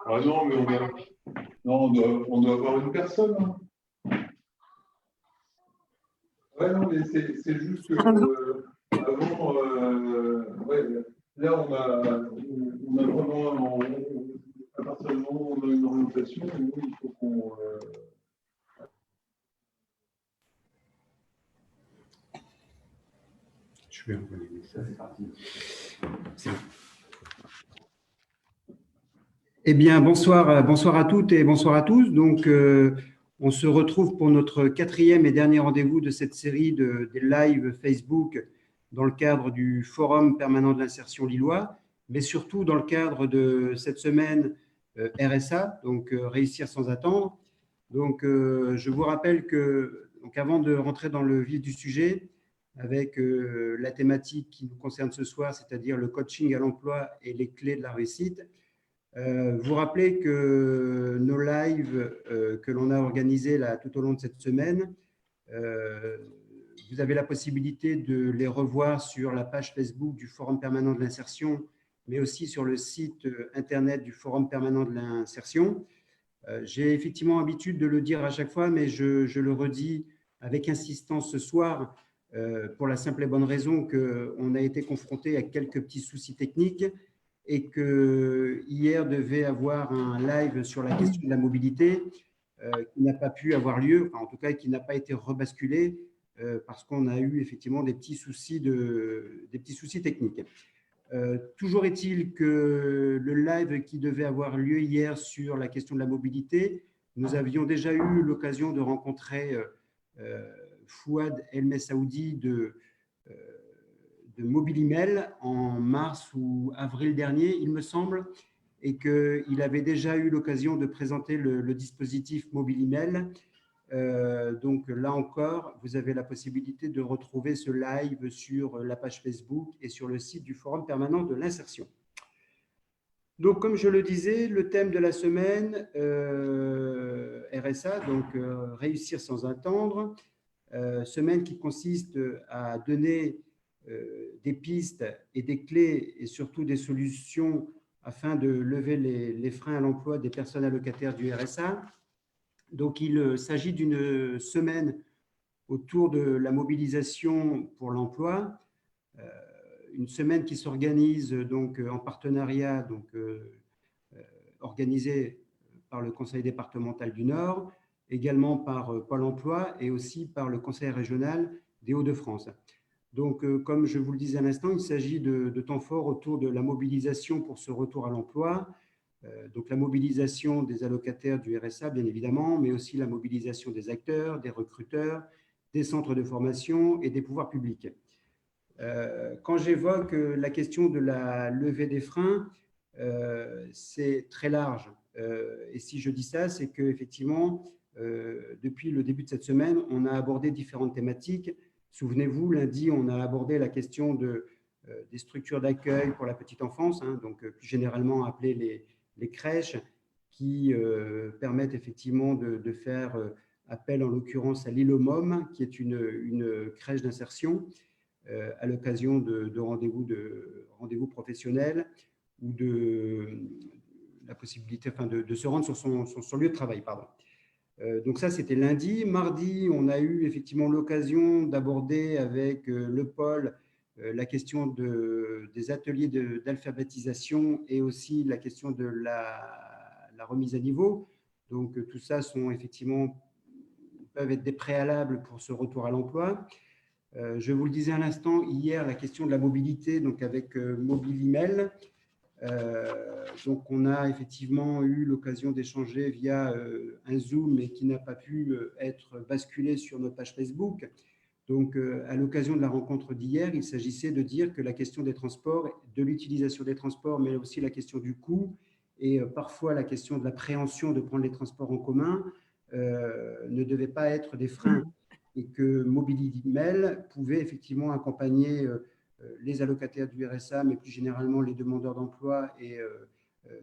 Ah non, mais on doit avoir une personne. Hein. Ouais, non, mais c'est juste que avant, ouais, là, on a vraiment, à partir du moment où on a une orientation, nous, il faut qu'on. Je vais envoyer le message. C'est parti. C'est bon. Eh bien, bonsoir à toutes et bonsoir à tous. Donc, on se retrouve pour notre 4e et dernier rendez-vous de cette série des lives Facebook dans le cadre du Forum permanent de l'insertion lillois, mais surtout dans le cadre de cette semaine RSA, donc Réussir sans attendre. Donc, je vous rappelle que, donc, avant de rentrer dans le vif du sujet, avec la thématique qui nous concerne ce soir, c'est-à-dire le coaching à l'emploi et les clés de la réussite, vous rappelez que nos lives que l'on a organisés là, tout au long de cette semaine, vous avez la possibilité de les revoir sur la page Facebook du Forum permanent de l'insertion, mais aussi sur le site internet du Forum permanent de l'insertion. J'ai effectivement l'habitude de le dire à chaque fois, mais je le redis avec insistance ce soir pour la simple et bonne raison qu'on a été confronté à quelques petits soucis techniques et que hier devait avoir un live sur la question de la mobilité qui n'a pas pu avoir lieu, enfin, en tout cas qui n'a pas été rebasculé parce qu'on a eu effectivement des petits soucis techniques. Toujours est-il que le live qui devait avoir lieu hier sur la question de la mobilité, nous avions déjà eu l'occasion de rencontrer Fouad El Messaoudi de Mobilimel en mars ou avril dernier, il me semble, et qu'il avait déjà eu l'occasion de présenter le dispositif Mobilimel. Donc là encore, vous avez la possibilité de retrouver ce live sur la page Facebook et sur le site du Forum permanent de l'insertion. Donc, comme je le disais, le thème de la semaine, RSA, donc réussir sans attendre, semaine qui consiste à donner des pistes et des clés et surtout des solutions afin de lever les freins à l'emploi des personnes allocataires du RSA. Donc, il s'agit d'une semaine autour de la mobilisation pour l'emploi, une semaine qui s'organise donc en partenariat, donc organisée par le Conseil départemental du Nord, également par Pôle emploi et aussi par le Conseil régional des Hauts-de-France. Donc, comme je vous le disais à l'instant, il s'agit de temps forts autour de la mobilisation pour ce retour à l'emploi, donc la mobilisation des allocataires du RSA, bien évidemment, mais aussi la mobilisation des acteurs, des recruteurs, des centres de formation et des pouvoirs publics. Quand j'évoque la question de la levée des freins, c'est très large. Et si je dis ça, c'est qu'effectivement, depuis le début de cette semaine, on a abordé différentes thématiques. Souvenez-vous, lundi, on a abordé la question des structures d'accueil pour la petite enfance, hein, donc plus généralement appelées les crèches, qui permettent effectivement de faire appel en l'occurrence à l'ILOMOM, qui est une crèche d'insertion à l'occasion de rendez-vous professionnels ou de la possibilité de se rendre sur son lieu de travail. Pardon. Donc ça, c'était lundi. Mardi, on a eu effectivement l'occasion d'aborder avec le pôle la question des ateliers d'alphabétisation et aussi la question de la remise à niveau. Donc tout ça peuvent être des préalables pour ce retour à l'emploi. Je vous le disais à l'instant, hier, la question de la mobilité, donc avec Mobilimel. Donc, on a effectivement eu l'occasion d'échanger via un Zoom, mais qui n'a pas pu être basculé sur notre page Facebook. Donc, à l'occasion de la rencontre d'hier, il s'agissait de dire que la question des transports, de l'utilisation des transports, mais aussi la question du coût et parfois la question de l'appréhension de prendre les transports en commun ne devait pas être des freins et que Mobilimel pouvait effectivement accompagner les allocataires du RSA, mais plus généralement les demandeurs d'emploi et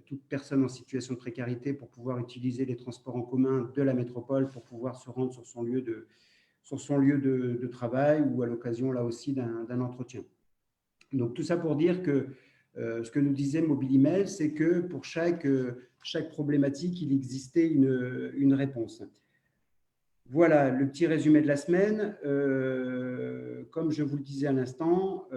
toute personne en situation de précarité pour pouvoir utiliser les transports en commun de la métropole pour pouvoir se rendre sur son lieu de travail ou à l'occasion là aussi d'un entretien. Donc tout ça pour dire que Ce que nous disait Mobilimel, c'est que pour chaque problématique, il existait une réponse. Voilà le petit résumé de la semaine. Comme je vous le disais à l'instant,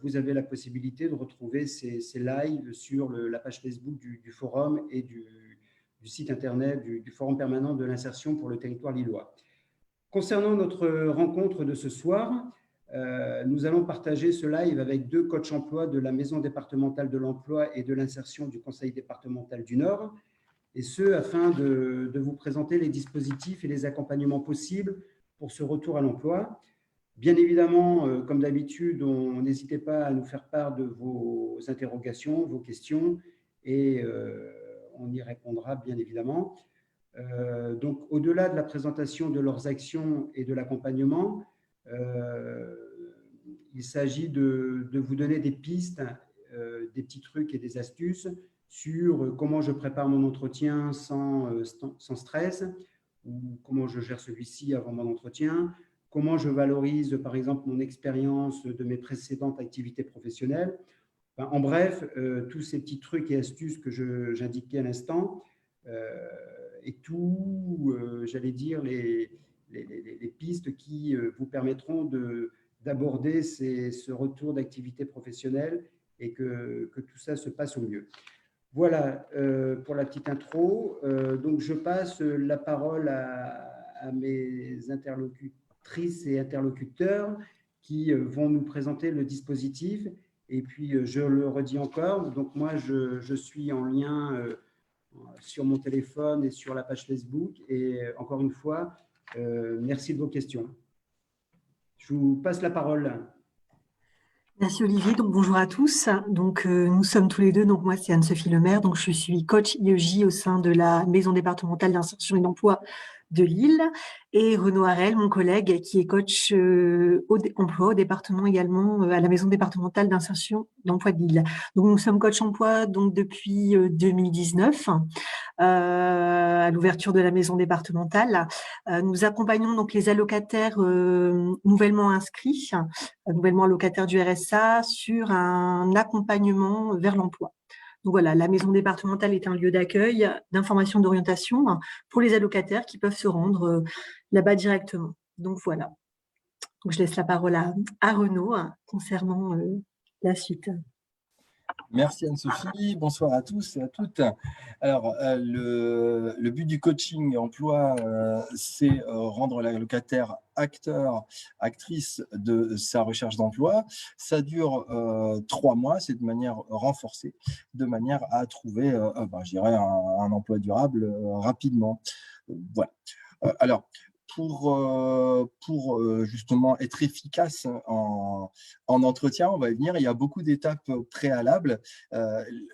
vous avez la possibilité de retrouver ces lives sur la page Facebook du forum et du site internet du Forum permanent de l'insertion pour le territoire lillois. Concernant notre rencontre de ce soir, nous allons partager ce live avec 2 coachs emploi de la Maison départementale de l'emploi et de l'insertion du Conseil départemental du Nord, et ce, afin de vous présenter les dispositifs et les accompagnements possibles pour ce retour à l'emploi. Bien évidemment, comme d'habitude, n'hésitez pas à nous faire part de vos interrogations, vos questions, et on y répondra bien évidemment. Donc, au-delà de la présentation de leurs actions et de l'accompagnement, il s'agit de vous donner des pistes, des petits trucs et des astuces sur comment je prépare mon entretien sans stress, ou comment je gère celui-ci avant mon entretien, comment je valorise, par exemple, mon expérience de mes précédentes activités professionnelles. Enfin, en bref, tous ces petits trucs et astuces que j'indiquais à l'instant, et tout, j'allais dire, les pistes qui vous permettront d'aborder ce retour d'activité professionnelle et que tout ça se passe au mieux. Voilà pour la petite intro. Donc, je passe la parole à mes interlocutrices et interlocuteurs qui vont nous présenter le dispositif. Et puis, je le redis encore, donc moi, je suis en lien sur mon téléphone et sur la page Facebook. Et encore une fois, merci de vos questions. Je vous passe la parole. Merci Olivier, donc bonjour à tous. Donc nous sommes tous les deux, donc moi c'est Anne-Sophie Lemaire, donc je suis coach IEJ au sein de la Maison départementale d'insertion et d'emploi de Lille, et Renaud Harel, mon collègue, qui est coach emploi au département également, à la Maison départementale d'insertion et d'emploi de Lille. Donc nous sommes coach emploi donc depuis 2019. À l'ouverture de la maison départementale. Nous accompagnons donc les allocataires nouvellement inscrits, nouvellement allocataires du RSA, sur un accompagnement vers l'emploi. Donc voilà, la maison départementale est un lieu d'accueil, d'information, d'orientation pour les allocataires qui peuvent se rendre là-bas directement. Donc voilà. Donc je laisse la parole à Renaud concernant la suite. Merci Anne-Sophie, bonsoir à tous et à toutes. Alors, le but du coaching emploi, c'est rendre l'allocataire acteur, actrice de sa recherche d'emploi. Ça dure 3 mois, c'est de manière renforcée, de manière à trouver, je dirais, un emploi durable rapidement. Voilà. Alors, pour justement être efficace en entretien, on va y venir. Il y a beaucoup d'étapes préalables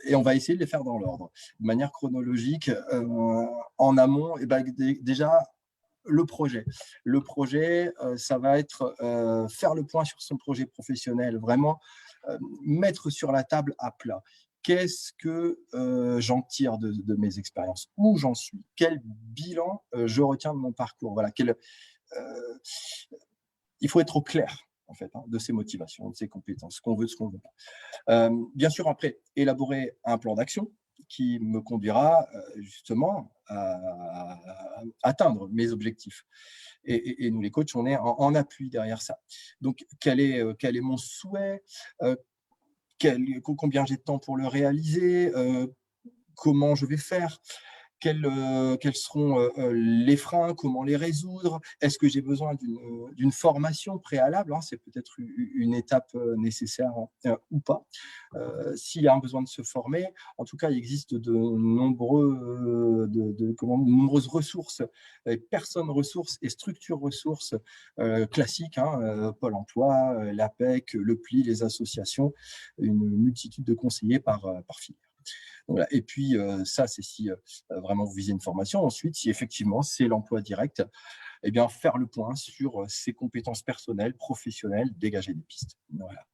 et on va essayer de les faire dans l'ordre, de manière chronologique. En amont, déjà, le projet. Le projet, ça va être faire le point sur son projet professionnel, vraiment mettre sur la table à plat. Qu'est-ce que j'en tire de mes expériences? Où j'en suis? Quel bilan je retiens de mon parcours? Voilà, il faut être au clair en fait, de ses motivations, de ses compétences, ce qu'on veut, ce qu'on veut pas. Bien sûr, après, élaborer un plan d'action qui me conduira justement à atteindre mes objectifs. Et nous, les coachs, on est en appui derrière ça. Donc, quel est mon souhait? Combien j'ai de temps pour le réaliser, comment je vais faire, quels seront les freins, comment les résoudre, est-ce que j'ai besoin d'une formation préalable, c'est peut-être une étape nécessaire ou pas. S'il y a un besoin de se former, en tout cas, il existe de nombreuses ressources, personnes ressources et structures ressources classiques, Pôle emploi, l'APEC, le PLI, les associations, une multitude de conseillers par filière. Voilà. Et puis, ça, c'est si vraiment vous visez une formation. Ensuite, si effectivement c'est l'emploi direct, eh bien, faire le point sur ses compétences personnelles, professionnelles, dégager des pistes. Voilà.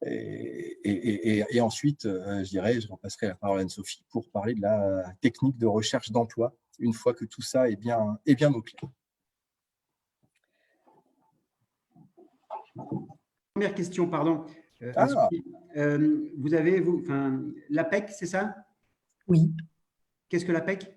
Et ensuite, je repasserai la parole à Anne-Sophie pour parler de la technique de recherche d'emploi, une fois que tout ça est bien au clair. Première question, pardon. Ah, Vous avez, l'APEC, c'est ça? Oui. Qu'est-ce que l'APEC?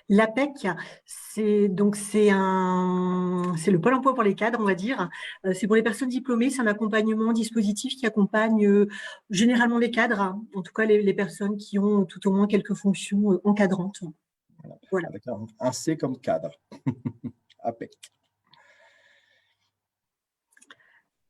L'APEC, c'est le Pôle emploi pour les cadres, on va dire. C'est pour les personnes diplômées, c'est un accompagnement, un dispositif qui accompagne généralement les cadres, hein, en tout cas les personnes qui ont tout au moins quelques fonctions encadrantes. Voilà. avec un C comme cadre. APEC.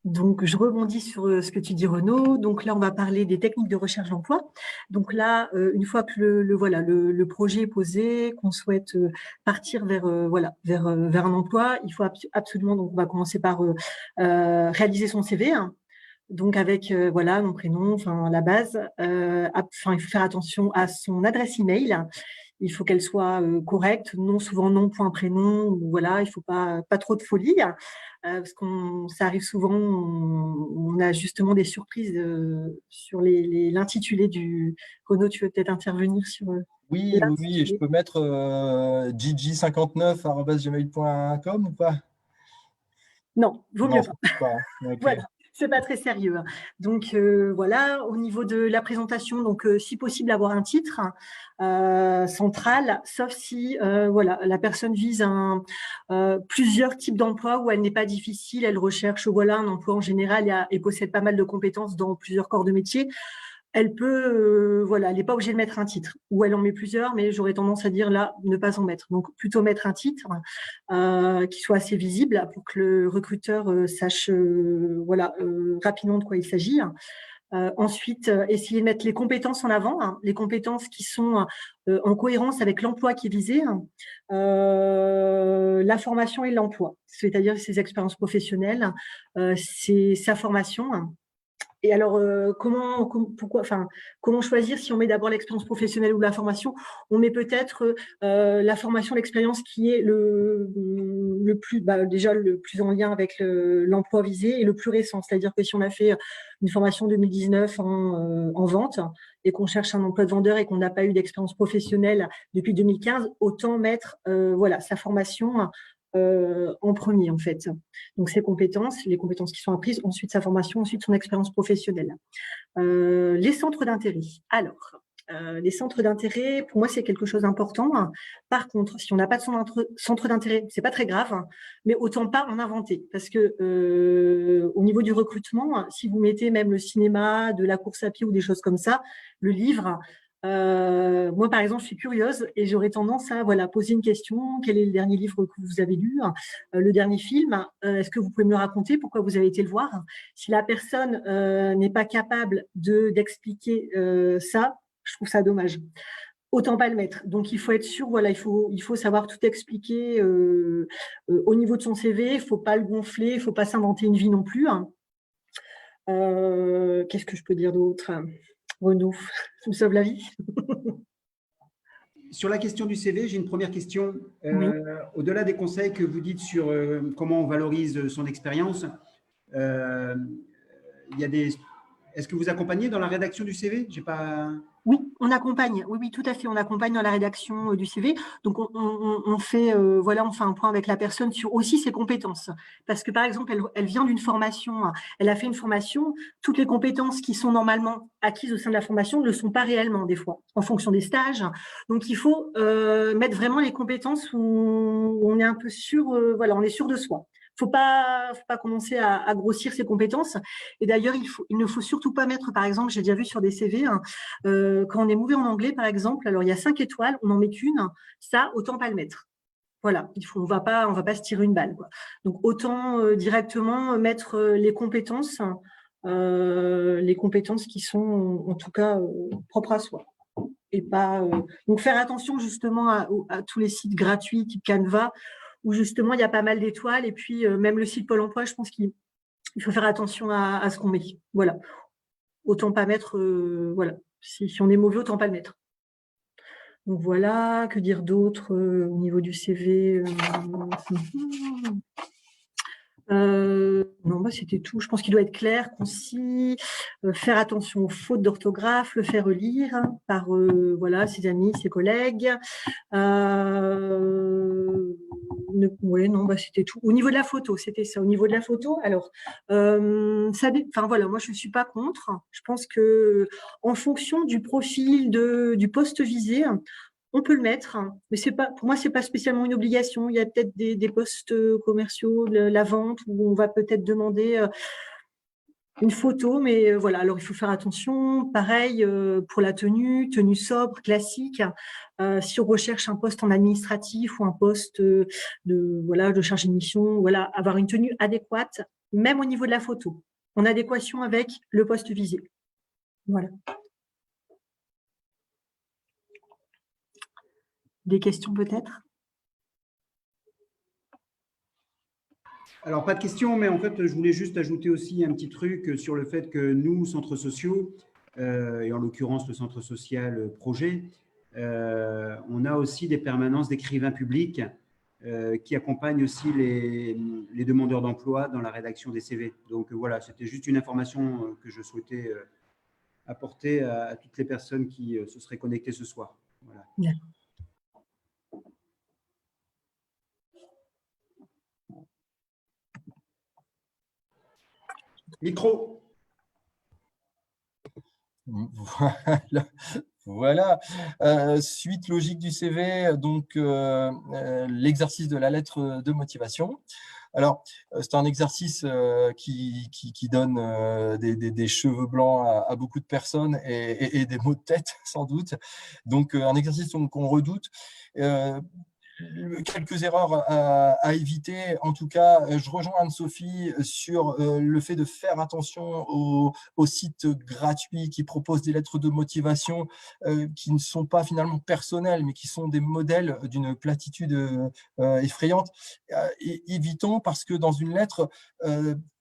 Donc, je rebondis sur ce que tu dis, Renaud. Donc là, on va parler des techniques de recherche d'emploi. Donc là, une fois que le projet est posé, qu'on souhaite partir vers un emploi, il faut absolument, donc on va commencer par réaliser son CV, hein. Donc avec nom, prénom, enfin la base. Il faut faire attention à son adresse email. Il faut qu'elle soit correcte, nom, souvent nom, point, prénom. Voilà, il faut pas trop de folie, parce ça arrive souvent. On a justement des surprises sur l'intitulé du. Renaud, tu veux peut-être intervenir sur Oui, et je l'intitulé? peux mettre gigi59@gmail.com ou pas? Non, vaut Non, mieux pas. faut pas. Ok. Voilà, c'est pas très sérieux, hein. Donc voilà, au niveau de la présentation, donc si possible avoir un titre central, sauf si la personne vise plusieurs types d'emplois où elle n'est pas difficile, elle recherche un emploi en général et possède pas mal de compétences dans plusieurs corps de métier. Elle peut, elle n'est pas obligée de mettre un titre, ou elle en met plusieurs, mais j'aurais tendance à dire là, ne pas en mettre. Donc, plutôt mettre un titre qui soit assez visible pour que le recruteur sache rapidement de quoi il s'agit. Ensuite, essayer de mettre les compétences en avant, hein, les compétences qui sont en cohérence avec l'emploi qui est visé, la formation et l'emploi, c'est-à-dire ses expériences professionnelles, c'est sa formation. Et alors, comment choisir si on met d'abord l'expérience professionnelle ou la formation? On met peut-être la formation, l'expérience qui est le plus en lien avec l'emploi visé et le plus récent. C'est-à-dire que si on a fait une formation 2019 en vente et qu'on cherche un emploi de vendeur et qu'on n'a pas eu d'expérience professionnelle depuis 2015, autant mettre sa formation en premier, en fait. Donc, ses compétences, les compétences qui sont apprises, ensuite sa formation, ensuite son expérience professionnelle. Les centres d'intérêt. Alors, les centres d'intérêt, pour moi, c'est quelque chose d'important. Par contre, si on n'a pas de centre d'intérêt, c'est pas très grave, mais autant pas en inventer. Parce que au niveau du recrutement, si vous mettez même le cinéma, de la course à pied ou des choses comme ça, le livre, moi, par exemple, je suis curieuse et j'aurais tendance à poser une question. Quel est le dernier livre que vous avez lu? Le dernier film? Est-ce que vous pouvez me raconter pourquoi vous avez été le voir? Si la personne n'est pas capable d'expliquer ça, je trouve ça dommage. Autant pas le mettre. Donc, il faut être sûr, il faut savoir tout expliquer au niveau de son CV. Il ne faut pas le gonfler, il ne faut pas s'inventer une vie non plus, hein. Qu'est-ce que je peux dire d'autre? Renaud, ça me sauve la vie. Sur la question du CV, j'ai une première question. Oui. Au-delà des conseils que vous dites sur comment on valorise son expérience, est-ce que vous accompagnez dans la rédaction du CV? Oui, on accompagne. Oui, tout à fait. On accompagne dans la rédaction du CV. Donc, on fait un point avec la personne sur aussi ses compétences. Parce que, par exemple, elle vient d'une formation, elle a fait une formation. Toutes les compétences qui sont normalement acquises au sein de la formation ne le sont pas réellement, des fois, en fonction des stages. Donc, il faut mettre vraiment les compétences où on est un peu sûr, on est sûr de soi. Faut pas commencer à grossir ses compétences. Et d'ailleurs, il ne faut surtout pas mettre, par exemple, j'ai déjà vu sur des CV, quand on est mauvais en anglais, par exemple, alors il y a 5 étoiles, on n'en met qu'une, ça, autant pas le mettre. Voilà, on va pas se tirer une balle, quoi. Donc, autant directement mettre les compétences qui sont, en tout cas, propres à soi. Et pas, donc, faire attention justement à tous les sites gratuits, type Canva, où justement, il y a pas mal d'étoiles. Et puis, même le site Pôle emploi, je pense qu'il faut faire attention à ce qu'on met. Voilà. Autant pas mettre, si on est mauvais, autant pas le mettre. Donc voilà, que dire d'autre au niveau du CV? Non, c'était tout. Je pense qu'il doit être clair, concis, faire attention aux fautes d'orthographe, le faire relire par ses amis, ses collègues. Oui, non, bah, c'était tout. Au niveau de la photo, c'était ça. Au niveau de la photo, alors, enfin voilà, moi je ne suis pas contre. Je pense que en fonction du profil du poste visé, on peut le mettre, mais c'est pas, pour moi, c'est pas spécialement une obligation. Il y a peut-être des postes commerciaux, la vente, où on va peut-être demander une photo, mais voilà, alors il faut faire attention. Pareil pour la tenue sobre, classique. Si on recherche un poste en administratif ou un poste voilà, de chargé de mission, voilà, avoir une tenue adéquate, même au niveau de la photo, en adéquation avec le poste visé. Voilà. Des questions peut-être? Alors, pas de question, mais en fait, je voulais juste ajouter aussi un petit truc sur le fait que nous, centres sociaux, et en l'occurrence le centre social Projet, on a aussi des permanences d'écrivains publics qui accompagnent aussi les demandeurs d'emploi dans la rédaction des CV. Donc voilà, c'était juste une information que je souhaitais apporter à toutes les personnes qui se seraient connectées ce soir. Voilà. Bien. Micro. Voilà. Suite logique du CV, donc l'exercice de la lettre de motivation. Alors, c'est un exercice qui donne des cheveux blancs à beaucoup de personnes et des maux de tête, sans doute. Donc, un exercice qu'on redoute. Quelques erreurs à éviter. En tout cas, je rejoins Anne-Sophie sur le fait de faire attention aux sites gratuits qui proposent des lettres de motivation qui ne sont pas finalement personnelles, mais qui sont des modèles d'une platitude effrayante. Évitons, parce que dans une lettre,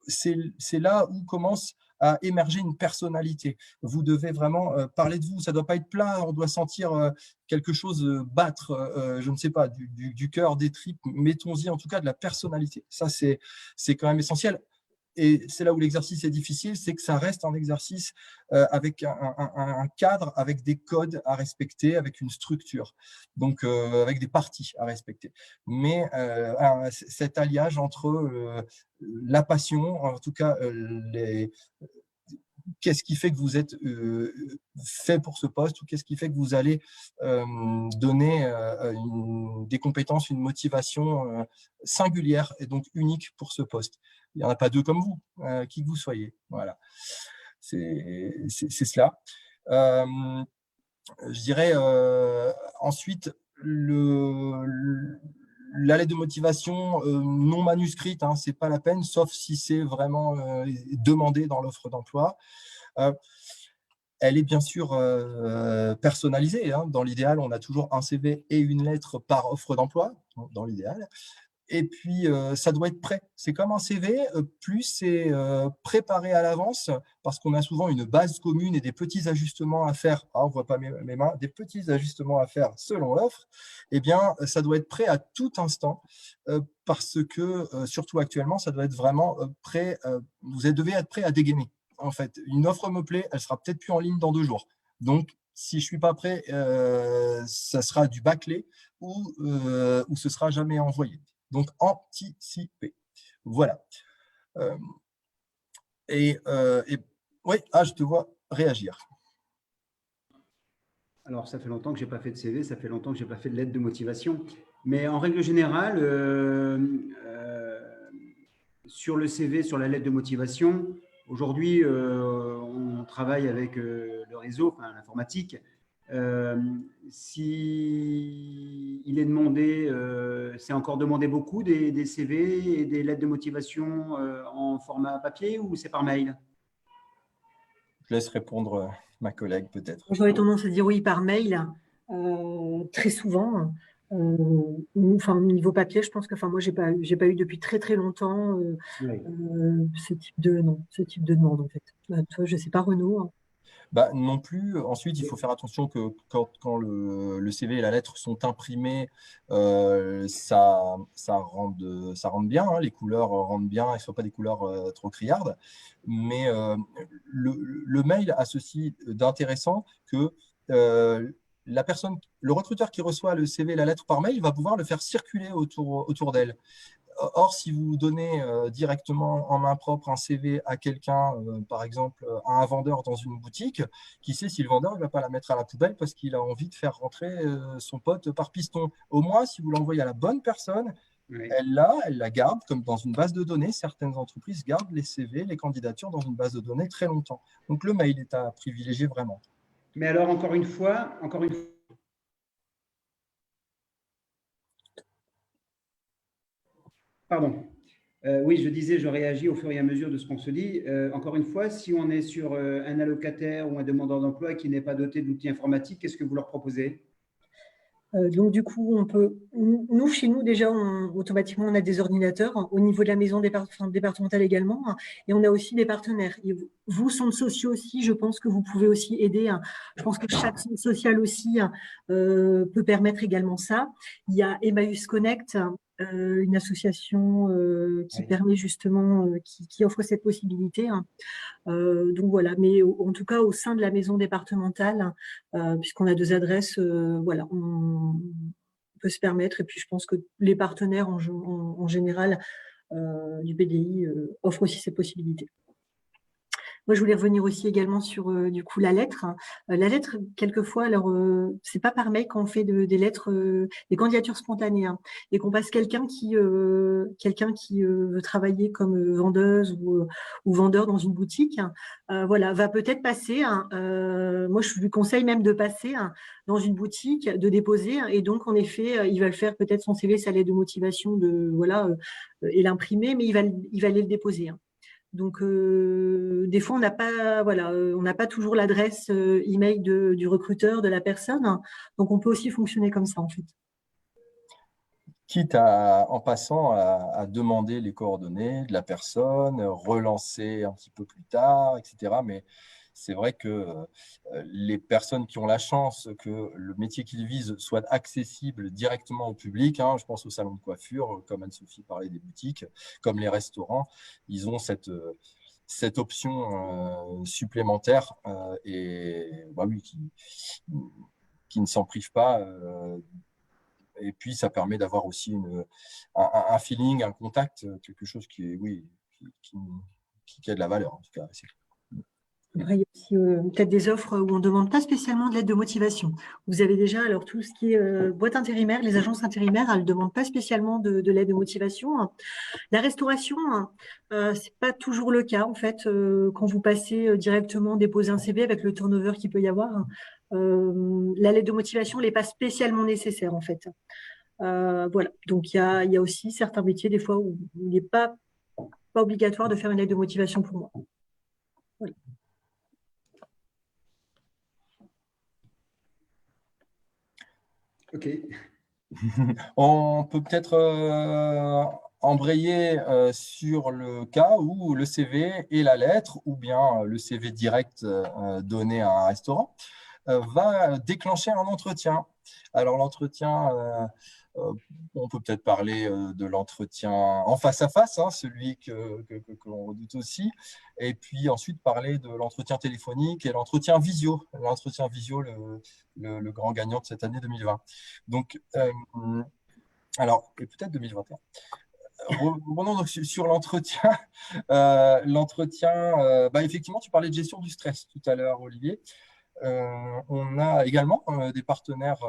c'est là où commence à émerger une personnalité. Vous devez vraiment parler de vous. Ça ne doit pas être plat, on doit sentir quelque chose battre, je ne sais pas, du cœur, des tripes, mettons-y en tout cas de la personnalité. Ça, c'est quand même essentiel. Et c'est là où l'exercice est difficile, c'est que ça reste un exercice avec un cadre, avec des codes à respecter, avec une structure, donc avec des parties à respecter. Mais cet alliage entre la passion, en tout cas qu'est-ce qui fait que vous êtes fait pour ce poste, ou qu'est-ce qui fait que vous allez donner des compétences, une motivation singulière et donc unique pour ce poste. Il n'y en a pas deux comme vous, qui que vous soyez. Voilà, c'est cela. Je dirais ensuite la lettre de motivation non manuscrite, hein, c'est pas la peine, sauf si c'est vraiment demandé dans l'offre d'emploi. Elle est bien sûr personnalisée, hein. Dans l'idéal, on a toujours un CV et une lettre par offre d'emploi, dans l'idéal. Et puis, ça doit être prêt. C'est comme un CV, plus c'est préparé à l'avance, parce qu'on a souvent une base commune et des petits ajustements à faire. Ah, on ne voit pas mes mains, des petits ajustements à faire selon l'offre. Eh bien, ça doit être prêt à tout instant, parce que, surtout actuellement, ça doit être vraiment prêt. Vous devez être prêt à dégainer. En fait, une offre me plaît, elle sera peut-être plus en ligne dans 2 jours. Donc, si je ne suis pas prêt, ça sera du bâclé ou ce ne sera jamais envoyé. Donc, anticiper. Voilà. Oui, je te vois réagir. Alors, ça fait longtemps que je n'ai pas fait de CV, ça fait longtemps que je n'ai pas fait de lettre de motivation. Mais en règle générale, sur le CV, sur la lettre de motivation, aujourd'hui, on travaille avec le réseau, enfin, l'informatique. Si il est demandé, c'est encore demandé beaucoup des CV et des lettres de motivation en format papier, ou c'est par mail? Je laisse répondre ma collègue peut-être. J'aurais tendance à dire oui par mail, très souvent. Enfin, au niveau papier, je pense que, enfin, moi, j'ai pas eu depuis très très longtemps Oui. ce type de demande en fait. Toi, je sais pas, Renaud, hein. Non plus. Ensuite, il faut faire attention que quand le CV et la lettre sont imprimés, ça rende bien, hein, les couleurs rendent bien et ne soient pas des couleurs trop criardes. Mais le mail a ceci d'intéressant que la personne le recruteur qui reçoit le CV et la lettre par mail va pouvoir le faire circuler autour d'elle. Or, si vous donnez directement en main propre un CV à quelqu'un, par exemple à un vendeur dans une boutique, qui sait si le vendeur ne va pas la mettre à la poubelle parce qu'il a envie de faire rentrer son pote par piston. Au moins, si vous l'envoyez à la bonne personne, Oui. elle la garde comme dans une base de données. Certaines entreprises gardent les CV, les candidatures dans une base de données très longtemps. Donc, le mail est à privilégier vraiment. Mais alors, encore une fois, pardon. Oui, je disais, je réagis au fur et à mesure de ce qu'on se dit. Encore une fois, si on est sur un allocataire ou un demandeur d'emploi qui n'est pas doté d'outils informatiques, qu'est-ce que vous leur proposez? Donc, du coup, nous, chez nous, déjà, automatiquement, on a des ordinateurs au niveau de la maison départementale également, et on a aussi des partenaires. Et vous, centres sociaux aussi, je pense que vous pouvez aussi aider. Je pense que chaque centre social aussi peut permettre également ça. Il y a Emmaüs Connect, une association qui permet justement, qui offre cette possibilité. Donc voilà, mais en tout cas au sein de la maison départementale, puisqu'on a 2 adresses, voilà, on peut se permettre. Et puis je pense que les partenaires en général du PDI offrent aussi ces possibilités. Moi, je voulais revenir aussi également sur du coup la lettre. La lettre, quelquefois, alors c'est pas par mail quand on fait des lettres, des candidatures spontanées, et qu'on passe quelqu'un qui veut travailler comme vendeuse ou vendeur dans une boutique, voilà, va peut-être passer. Moi, je lui conseille même de passer dans une boutique, de déposer, et donc en effet, il va le faire peut-être son CV, sa lettre de motivation, et l'imprimer, mais il va aller le déposer. Donc, des fois, on n'a pas toujours l'adresse email du recruteur, de la personne. Donc, on peut aussi fonctionner comme ça, en fait. Quitte en passant à demander les coordonnées de la personne, relancer un petit peu plus tard, etc. Mais c'est vrai que les personnes qui ont la chance que le métier qu'ils visent soit accessible directement au public, je pense aux salons de coiffure, comme Anne-Sophie parlait des boutiques, comme les restaurants, ils ont cette option supplémentaire et bah oui, qui ne s'en privent pas. Et puis, ça permet d'avoir aussi un feeling, un contact, quelque chose qui est, oui, qui a de la valeur, en tout cas. Après, il y a aussi peut-être des offres où on ne demande pas spécialement de l'aide de motivation. Vous avez déjà, alors tout ce qui est boîte intérimaire, les agences intérimaires, elles ne demandent pas spécialement de l'aide de motivation. La restauration, c'est pas toujours le cas, en fait. Quand vous passez directement déposer un CV avec le turnover qu'il peut y avoir, la lettre de motivation n'est pas spécialement nécessaire, en fait. Voilà. Donc, il y a aussi certains métiers, des fois, où il n'est pas obligatoire de faire une lettre de motivation pour moi. Voilà. Ok. On peut peut-être embrayer sur le cas où le CV et la lettre, ou bien le CV direct donné à un restaurant, va déclencher un entretien. Alors l'entretien, on peut peut-être parler de l'entretien en face à face, celui qu'on redoute aussi, et puis ensuite parler de l'entretien téléphonique et l'entretien visio. L'entretien visio, le grand gagnant de cette année 2020. Donc, alors, et peut-être 2021. Revenons donc sur l'entretien. Effectivement, tu parlais de gestion du stress tout à l'heure, Olivier. On a également des partenaires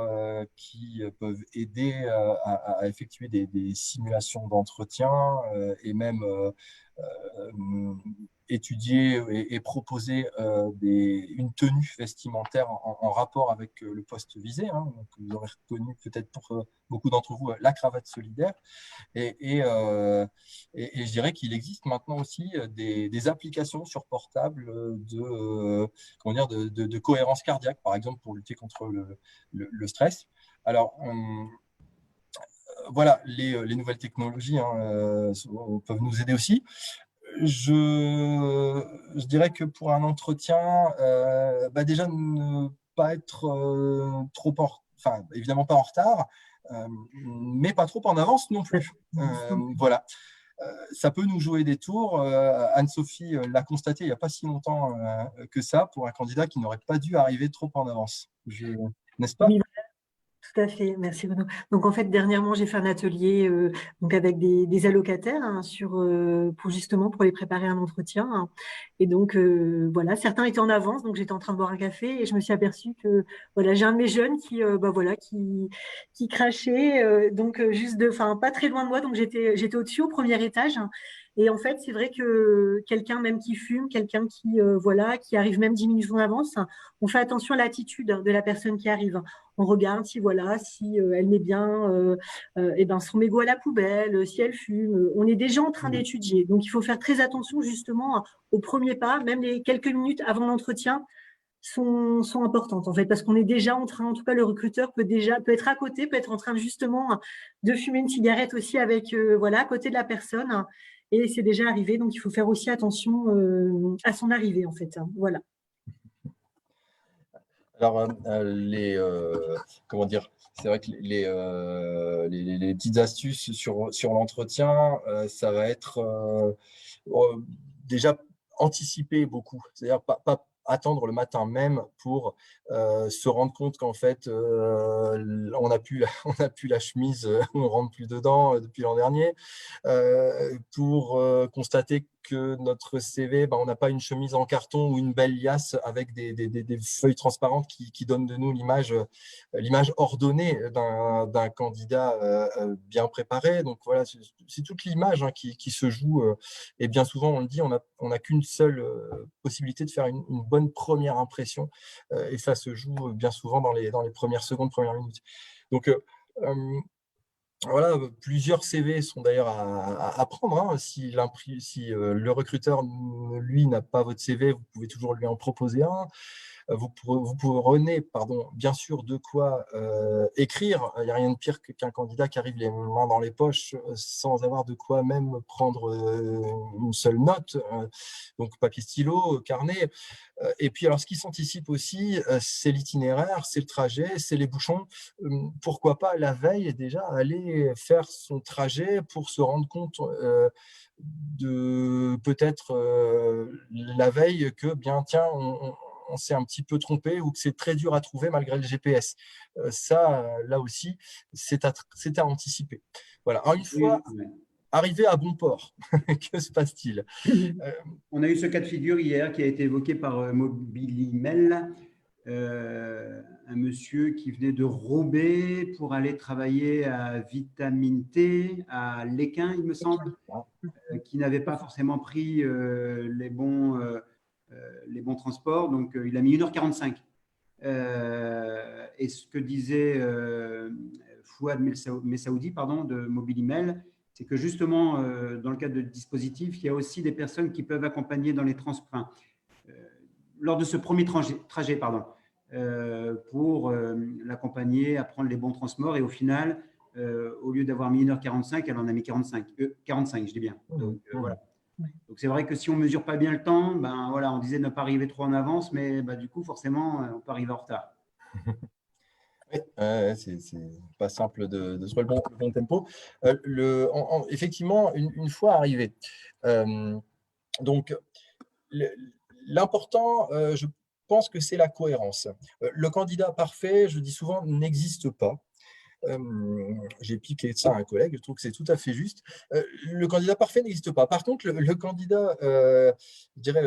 qui peuvent aider à effectuer des simulations d'entretien et même étudier et proposer une tenue vestimentaire en rapport avec le poste visé. Donc, vous aurez reconnu peut-être pour beaucoup d'entre vous la cravate solidaire. Et je dirais qu'il existe maintenant aussi des applications sur portable de cohérence cardiaque, par exemple, pour lutter contre le stress. Alors, voilà, les nouvelles technologies peuvent nous aider aussi. Je dirais que pour un entretien, déjà ne pas être évidemment pas en retard, mais pas trop en avance non plus. Voilà. Ça peut nous jouer des tours. Anne-Sophie l'a constaté il n'y a pas si longtemps que ça pour un candidat qui n'aurait pas dû arriver trop en avance. N'est-ce pas? Oui, Tout à fait, merci Bruno. Donc en fait, dernièrement, j'ai fait un atelier donc avec des allocataires pour les préparer à un entretien, hein. Et donc voilà, certains étaient en avance, donc j'étais en train de boire un café et je me suis aperçue que voilà, j'ai un de mes jeunes qui crachait, enfin pas très loin de moi, donc j'étais au-dessus au premier étage, hein. Et en fait, c'est vrai que quelqu'un même qui fume, quelqu'un qui arrive même 10 minutes en avance, on fait attention à l'attitude de la personne qui arrive. On regarde si elle met bien son mégot à la poubelle, si elle fume. On est déjà en train d'étudier. Donc, il faut faire très attention justement aux premiers pas, même les quelques minutes avant l'entretien sont importantes en fait, parce qu'on est déjà en train, en tout cas le recruteur peut être à côté, peut être en train justement de fumer une cigarette aussi à côté de la personne. Et c'est déjà arrivé, donc il faut faire aussi attention à son arrivée en fait, hein. Voilà. Alors, comment dire, c'est vrai que les petites astuces sur l'entretien, ça va être déjà anticiper beaucoup. C'est-à-dire pas attendre le matin même pour se rendre compte qu'en fait, on n'a plus, on a plus la chemise, on ne rentre plus dedans depuis l'an dernier, pour constater que notre CV, on n'a pas une chemise en carton ou une belle liasse avec des feuilles transparentes qui donnent de nous l'image ordonnée d'un candidat bien préparé. Donc voilà, c'est toute l'image qui se joue. Et bien souvent, on le dit, on n'a qu'une seule possibilité de faire une bonne première impression. Et ça se joue bien souvent dans les premières secondes, premières minutes. Donc, voilà, plusieurs CV sont d'ailleurs à prendre, hein. Si le recruteur, lui, n'a pas votre CV, vous pouvez toujours lui en proposer un. Vous prenez, bien sûr, de quoi écrire. Il n'y a rien de pire qu'un candidat qui arrive les mains dans les poches sans avoir de quoi même prendre une seule note. Donc, papier, stylo, carnet. Et puis, alors, ce qui s'anticipe aussi, c'est l'itinéraire, c'est le trajet, c'est les bouchons. Pourquoi pas, la veille, déjà, aller faire son trajet pour se rendre compte de peut-être la veille que, bien, tiens, on s'est un petit peu trompé ou que c'est très dur à trouver malgré le GPS. Ça, là aussi, c'est à anticiper. Voilà. Alors, une fois arrivé à bon port, que se passe-t-il? On a eu ce cas de figure hier qui a été évoqué par Mobilimel, un monsieur qui venait de Roubaix pour aller travailler à Vitamine T, à Léquin, il me semble, qui n'avait pas forcément pris les bons transports. Donc, il a mis 1h45. Et ce que disait Fouad Messaoudi de Mobilimel, c'est que justement, dans le cadre de dispositif, il y a aussi des personnes qui peuvent accompagner dans les transports, lors de ce premier trajet, pour l'accompagner à prendre les bons transports. Et au final, au lieu d'avoir mis 1h45, elle en a mis 45, je dis bien. Donc, voilà. Donc, c'est vrai que si on ne mesure pas bien le temps, on disait ne pas arriver trop en avance, mais du coup, forcément, on peut arriver en retard. Oui, c'est pas simple de trouver le bon tempo. Effectivement, une fois arrivé. Donc, l'important, je pense que c'est la cohérence. Le candidat parfait, je dis souvent, n'existe pas. J'ai piqué ça à un collègue, je trouve que c'est tout à fait juste. Le candidat parfait n'existe pas. Par contre, le candidat, je dirais,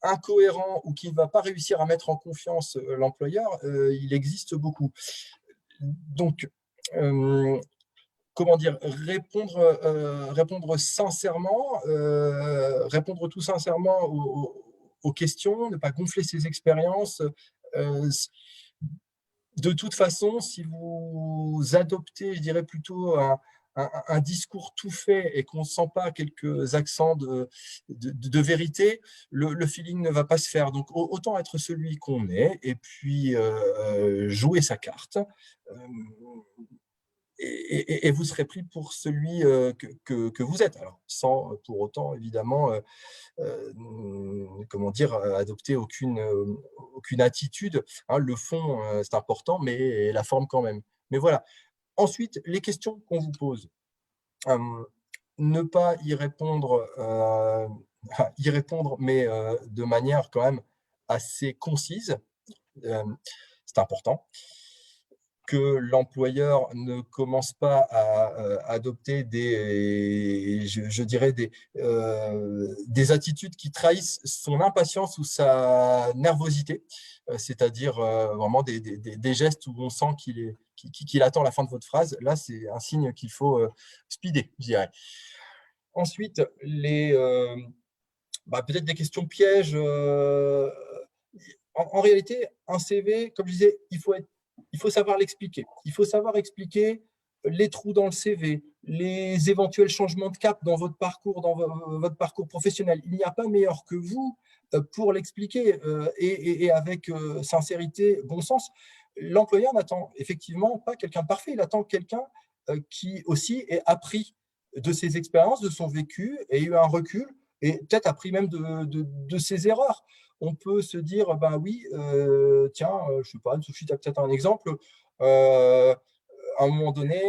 incohérent ou qui ne va pas réussir à mettre en confiance l'employeur, il existe beaucoup. Donc, comment dire, répondre sincèrement, répondre tout sincèrement aux questions, ne pas gonfler ses expériences. De toute façon, si vous adoptez, je dirais plutôt un discours tout fait et qu'on ne sent pas quelques accents de vérité, le feeling ne va pas se faire. Donc, autant être celui qu'on est et puis jouer sa carte. Et vous serez pris pour celui que vous êtes. Alors, sans pour autant, évidemment, comment dire, adopter aucune attitude. Hein, le fond, c'est important, mais la forme quand même. Mais voilà. Ensuite, les questions qu'on vous pose. Ne pas y répondre, mais de manière quand même assez concise. C'est important. que l'employeur ne commence pas à adopter je dirais des attitudes qui trahissent son impatience ou sa nervosité, c'est-à-dire vraiment des gestes où on sent qu'il attend la fin de votre phrase. Là, c'est un signe qu'il faut speeder, je dirais. Ensuite, peut-être des questions pièges. En réalité, un CV, comme je disais, il faut savoir l'expliquer. Il faut savoir expliquer les trous dans le CV, les éventuels changements de cap dans votre parcours professionnel. Il n'y a pas meilleur que vous pour l'expliquer et avec sincérité, bon sens. L'employeur n'attend effectivement pas quelqu'un de parfait, il attend quelqu'un qui aussi ait appris de ses expériences, de son vécu, ait eu un recul et peut-être appris même de ses erreurs. On peut se dire, ben oui, tiens, je sais pas, Sophie, tu as peut-être un exemple. À un moment donné,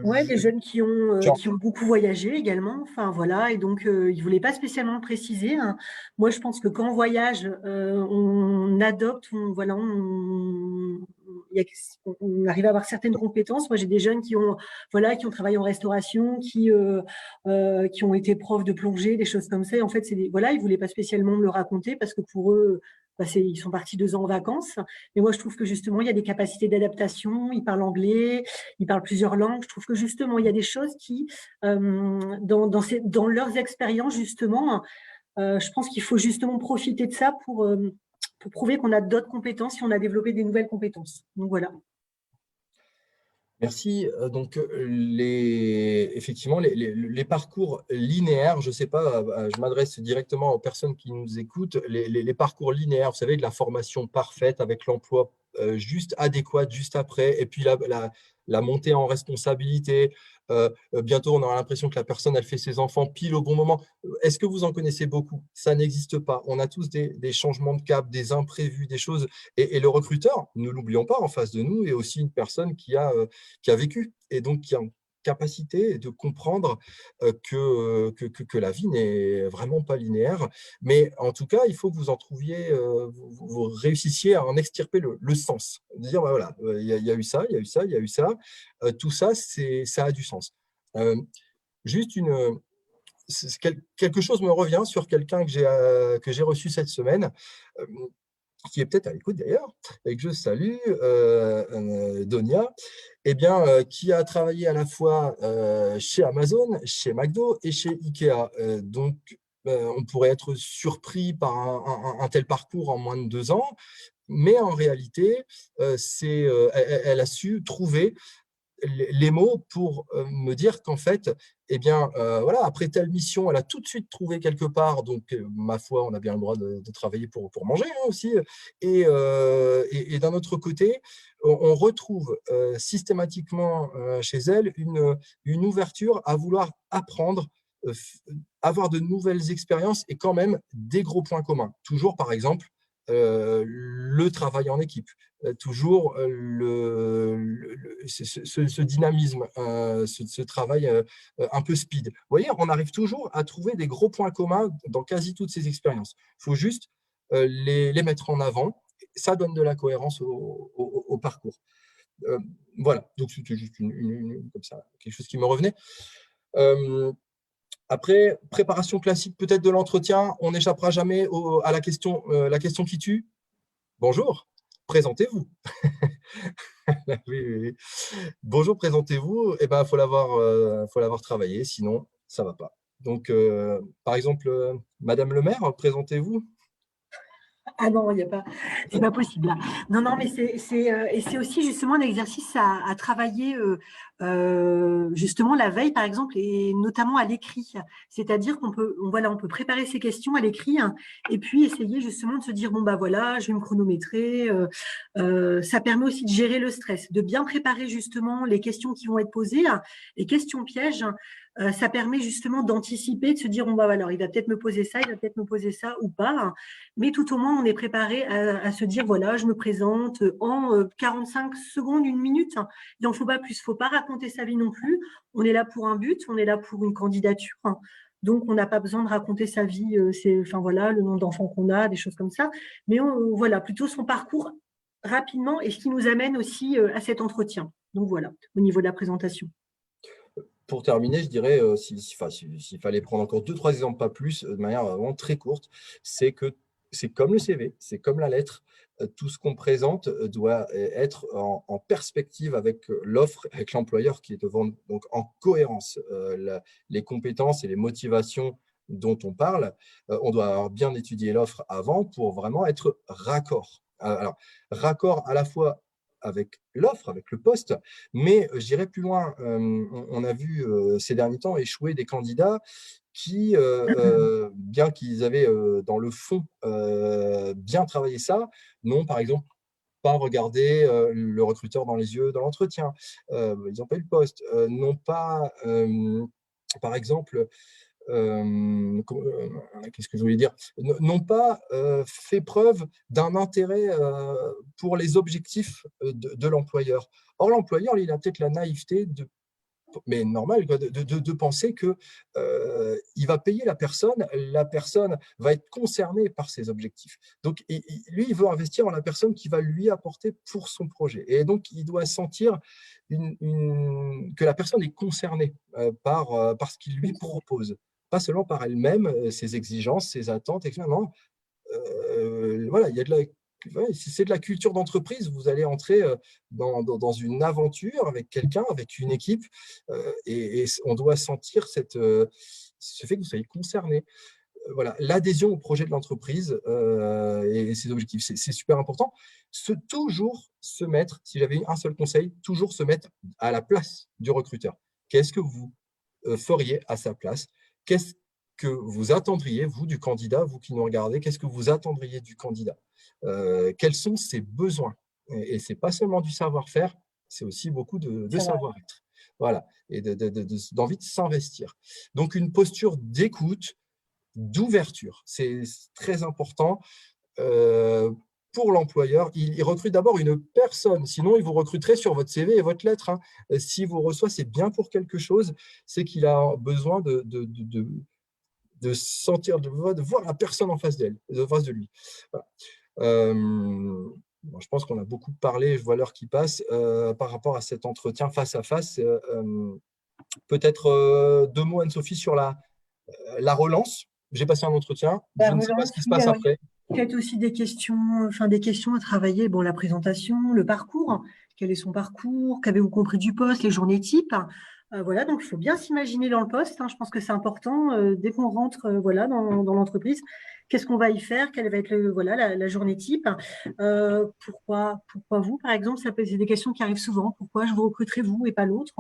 Ouais, des jeunes qui tiens, ont beaucoup voyagé également. Enfin, voilà. Et donc, ils ne voulaient pas spécialement le préciser, hein. Moi, je pense que quand on voyage, on adopte, voilà, on arrive à avoir certaines compétences. Moi, j'ai des jeunes voilà, qui ont travaillé en restauration, qui ont été profs de plongée, des choses comme ça. Et en fait, voilà, ils ne voulaient pas spécialement me le raconter parce que pour eux, ils sont partis 2 ans en vacances. Mais moi, je trouve que justement, il y a des capacités d'adaptation. Ils parlent anglais, ils parlent plusieurs langues. Je trouve que justement, il y a des choses qui, dans leurs expériences, justement, je pense qu'il faut justement profiter de ça pour prouver qu'on a d'autres compétences si on a développé des nouvelles compétences. Donc voilà. merci. Donc, effectivement, les parcours linéaires, je ne sais pas, je m'adresse directement aux personnes qui nous écoutent, les parcours linéaires, vous savez, de la formation parfaite avec l'emploi juste adéquat, juste après, et puis la montée en responsabilité. Bientôt, on aura l'impression que la personne, elle fait ses enfants pile au bon moment. Est-ce que vous en connaissez beaucoup? Ça n'existe pas. On a tous des changements de cap, des imprévus, des choses. Et le recruteur, ne l'oublions pas, en face de nous, est aussi une personne qui a vécu et donc qui a une capacité de comprendre que la vie n'est vraiment pas linéaire. Mais en tout cas, il faut que vous en trouviez, vous réussissiez à en extirper le sens. De dire, voilà, il y a eu ça, il y a eu ça, il y a eu ça. Tout ça, ça a du sens. Juste quelque chose me revient sur quelqu'un que j'ai reçu cette semaine. Qui est peut-être à l'écoute d'ailleurs, et que je salue, Donia, qui a travaillé à la fois chez Amazon, chez McDo et chez Ikea. Donc, on pourrait être surpris par un tel parcours en moins de 2 ans, mais en réalité, elle a su trouver les mots pour me dire qu'en fait, voilà, après telle mission, elle a tout de suite trouvé quelque part. Donc, ma foi, on a bien le droit de travailler pour manger aussi. Et d'un autre côté, on retrouve systématiquement chez elle une ouverture à vouloir apprendre, avoir de nouvelles expériences et quand même des gros points communs. Toujours, par exemple, le travail en équipe, toujours ce dynamisme, ce travail un peu speed. Vous voyez, on arrive toujours à trouver des gros points communs dans quasi toutes ces expériences. Il faut juste les mettre en avant. Ça donne de la cohérence au parcours. Voilà, donc c'était juste comme ça, quelque chose qui me revenait. Après, préparation classique peut-être de l'entretien, on n'échappera jamais à la question qui tue. Bonjour, présentez-vous. Oui, oui, oui. Bonjour, présentez-vous. Eh ben, faut l'avoir travaillé, sinon ça va pas. Donc, par exemple, Madame le maire, présentez-vous. Ah non, c'est pas possible là. Non, non, mais c'est aussi justement un exercice à travailler justement la veille, par exemple, et notamment à l'écrit. C'est-à-dire qu'on peut, on peut préparer ses questions à l'écrit, hein, et puis essayer justement de se dire, bon, bah voilà, je vais me chronométrer. Ça permet aussi de gérer le stress, de bien préparer justement les questions qui vont être posées, hein, les questions pièges. Ça permet justement d'anticiper, de se dire, bon, bah alors, il va peut-être me poser ça, il va peut-être me poser ça ou pas, hein. Mais tout au moins, on est préparé à se dire, voilà, je me présente en 45 secondes, 1 minute. Il n'en faut pas plus, il ne faut pas raconter sa vie non plus. On est là pour un but, on est là pour une candidature. Donc, on n'a pas besoin de raconter sa vie, enfin voilà, le nombre d'enfants qu'on a, des choses comme ça. Mais voilà, plutôt son parcours rapidement et ce qui nous amène aussi à cet entretien. Donc voilà, au niveau de la présentation. Pour terminer, je dirais, s'il fallait prendre encore 2-3 exemples, pas plus, de manière vraiment très courte, c'est que c'est comme le CV, c'est comme la lettre. Tout ce qu'on présente doit être en perspective avec l'offre, avec l'employeur qui est devant nous. Donc, en cohérence, les compétences et les motivations dont on parle, on doit avoir bien étudié l'offre avant pour vraiment être raccord. Alors, raccord à la fois avec l'offre, avec le poste, mais j'irai plus loin. On a vu ces derniers temps échouer des candidats qui, bien qu'ils avaient dans le fond bien travaillé ça, n'ont par exemple pas regardé le recruteur dans les yeux dans l'entretien. Ils n'ont pas eu le poste, n'ont pas, par exemple, qu'est-ce que je voulais dire, n'ont pas fait preuve d'un intérêt pour les objectifs de l'employeur. Or, l'employeur, il a peut-être la naïveté mais normal, quoi, de penser que il va payer la personne va être concernée par ses objectifs. Donc, lui, il veut investir en la personne qui va lui apporter pour son projet. Et donc, il doit sentir que la personne est concernée par ce qu'il lui propose, pas seulement par elle-même, ses exigences, ses attentes, etc. Non, voilà, il y a de la si c'est de la culture d'entreprise, vous allez entrer dans une aventure avec quelqu'un, avec une équipe, et on doit sentir ce fait que vous soyez concerné. Voilà, l'adhésion au projet de l'entreprise et ses objectifs, c'est super important. Toujours se mettre, si j'avais un seul conseil, toujours se mettre à la place du recruteur. Qu'est-ce que vous feriez à sa place? Qu'est-ce que vous attendriez, vous, du candidat, vous qui nous regardez, qu'est-ce que vous attendriez du candidat? Quels sont ses besoins? Et ce n'est pas seulement du savoir-faire, c'est aussi beaucoup de savoir-être. Voilà, et d'envie de s'investir. Donc, une posture d'écoute, d'ouverture, c'est très important. Pour l'employeur, il recrute d'abord une personne, sinon il vous recruterait sur votre CV et votre lettre. Hein. S'il vous reçoit, c'est bien pour quelque chose, c'est qu'il a besoin de sentir, de voir la personne en face de lui. Voilà. Bon, je pense qu'on a beaucoup parlé, je vois l'heure qui passe, par rapport à cet entretien face à face. Peut-être 2 mots, Anne-Sophie, sur la relance. J'ai passé un entretien, je ne sais pas ce qui se passe après. Peut-être aussi des questions à travailler. Bon, la présentation, le parcours, quel est son parcours, qu'avez-vous compris du poste, les journées types. Voilà, donc il faut bien s'imaginer dans le poste. Hein, je pense que c'est important dès qu'on rentre voilà, dans l'entreprise. Qu'est-ce qu'on va y faire? Quelle va être la journée type? Pourquoi vous, par exemple? C'est des questions qui arrivent souvent. Pourquoi je vous recruterai vous et pas l'autre?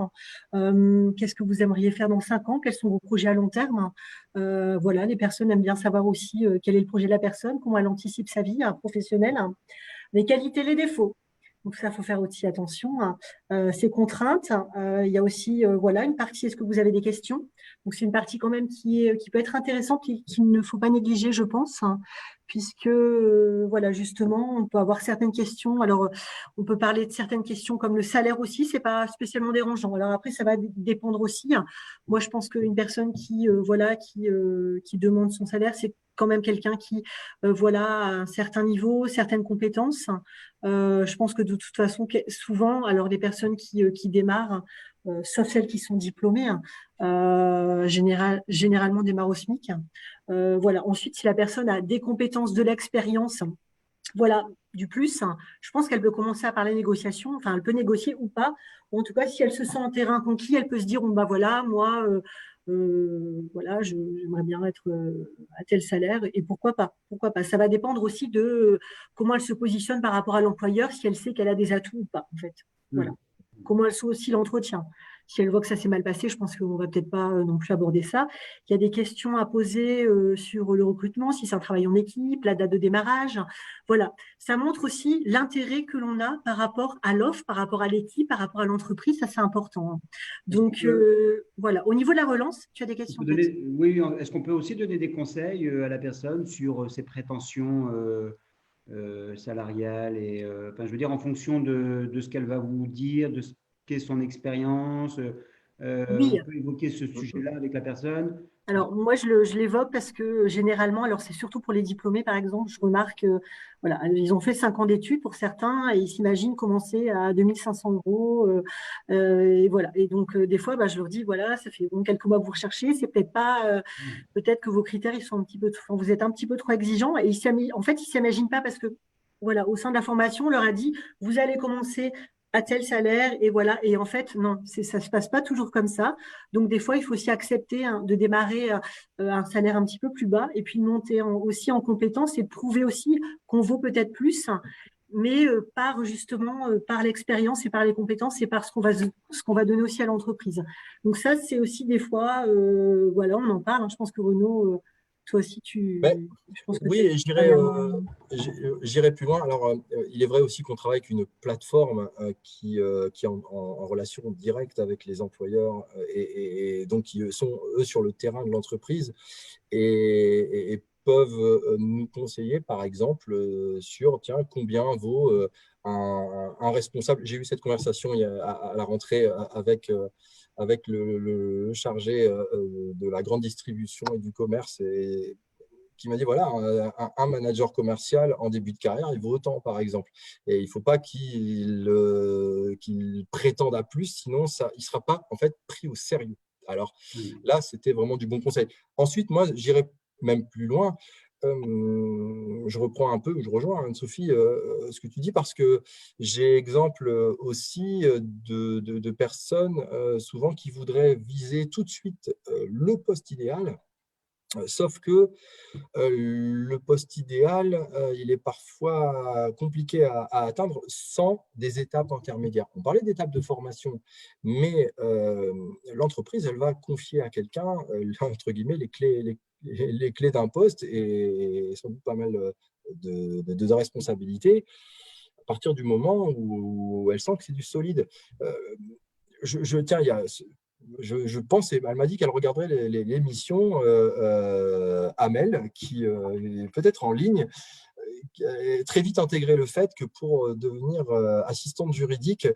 Qu'est-ce que vous aimeriez faire dans 5 ans? Quels sont vos projets à long terme? Voilà, les personnes aiment bien savoir aussi quel est le projet de la personne, comment elle anticipe sa vie professionnelle, les qualités, les défauts. Donc ça, il faut faire aussi attention. Ces contraintes, il y a aussi voilà, une partie, est-ce que vous avez des questions? Donc c'est une partie quand même qui peut être intéressante et qu'il ne faut pas négliger, je pense, puisque voilà, justement, on peut avoir certaines questions. Alors, on peut parler de certaines questions comme le salaire aussi, c'est pas spécialement dérangeant. Alors après, ça va dépendre aussi. Moi, je pense qu'une personne qui demande son salaire, c'est quand même quelqu'un qui voilà, a un certain niveau, certaines compétences. Je pense que de toute façon, souvent, alors les personnes qui démarrent, sauf celles qui sont diplômées, généralement démarrent au SMIC. Voilà. Ensuite, si la personne a des compétences, de l'expérience, voilà, du plus, je pense qu'elle peut commencer à parler négociation. Enfin, elle peut négocier ou pas. Ou en tout cas, si elle se sent en terrain conquis, elle peut se dire, bon, bah voilà, moi, voilà, j'aimerais bien être à tel salaire. Et pourquoi pas? Pourquoi pas? Ça va dépendre aussi de comment elle se positionne par rapport à l'employeur, si elle sait qu'elle a des atouts ou pas, en fait. Voilà. Comment elle sent aussi l'entretien. Si elle voit que ça s'est mal passé, je pense qu'on ne va peut-être pas non plus aborder ça. Il y a des questions à poser sur le recrutement, si c'est un travail en équipe, la date de démarrage. Voilà. Ça montre aussi l'intérêt que l'on a par rapport à l'offre, par rapport à l'équipe, par rapport à l'entreprise. Ça, c'est important. Donc, voilà. Au niveau de la relance, tu as des questions? Oui, est-ce qu'on peut aussi donner des conseils à la personne sur ses prétentions salariales et, enfin, je veux dire, en fonction de ce qu'elle va vous dire, de ce qu'est son expérience. Oui. On peut évoquer ce sujet-là avec la personne. Alors, moi, je l'évoque parce que généralement, alors c'est surtout pour les diplômés, par exemple, je remarque, voilà, ils ont fait 5 ans d'études pour certains et ils s'imaginent commencer à 2 500 €. Et voilà. Et donc, des fois, bah, je leur dis, voilà, ça fait bon, quelques mois que vous recherchez, c'est peut-être pas, peut-être que vos critères, ils sont un petit peu, enfin, vous êtes un petit peu trop exigeants. Et en fait, ils s'imaginent pas parce que, voilà, au sein de la formation, on leur a dit, vous allez commencer à tel salaire et voilà. Et en fait, non, ça se passe pas toujours comme ça. Donc, des fois, il faut aussi accepter de démarrer un salaire un petit peu plus bas et puis de monter aussi en compétences et de prouver aussi qu'on vaut peut-être plus, mais par justement par l'expérience et par les compétences et par ce qu'on va donner aussi à l'entreprise. Donc ça, c'est aussi des fois, voilà, on en parle, hein. Je pense que Renaud, toi aussi, Mais je pense que oui, tu et travailles à moins. j'irai plus loin. Alors, il est vrai aussi qu'on travaille avec une plateforme qui est en relation directe avec les employeurs et donc qui sont, eux, sur le terrain de l'entreprise et peuvent nous conseiller, par exemple, sur, tiens, combien vaut un responsable. J'ai eu cette conversation à la rentrée avec le chargé de la grande distribution et du commerce et qui m'a dit, voilà, un manager commercial en début de carrière, il vaut autant, par exemple. Et il ne faut pas qu'il prétende à plus, sinon il ne sera pas en fait pris au sérieux. Alors là, c'était vraiment du bon conseil. Ensuite, moi, j'irai même plus loin. Je reprends un peu, je rejoins Anne-Sophie, ce que tu dis, parce que j'ai exemple aussi de personnes souvent qui voudraient viser tout de suite le poste idéal. Sauf que le poste idéal, il est parfois compliqué à atteindre sans des étapes intermédiaires. On parlait d'étapes de formation, mais l'entreprise, elle va confier à quelqu'un, entre guillemets, les clés d'un poste et sans doute pas mal de responsabilités à partir du moment où elle sent que c'est du solide. Euh, tiens, je pense, elle m'a dit qu'elle regarderait l'émission Amel, qui est peut-être en ligne, qui a très vite intégré le fait que pour devenir assistante juridique,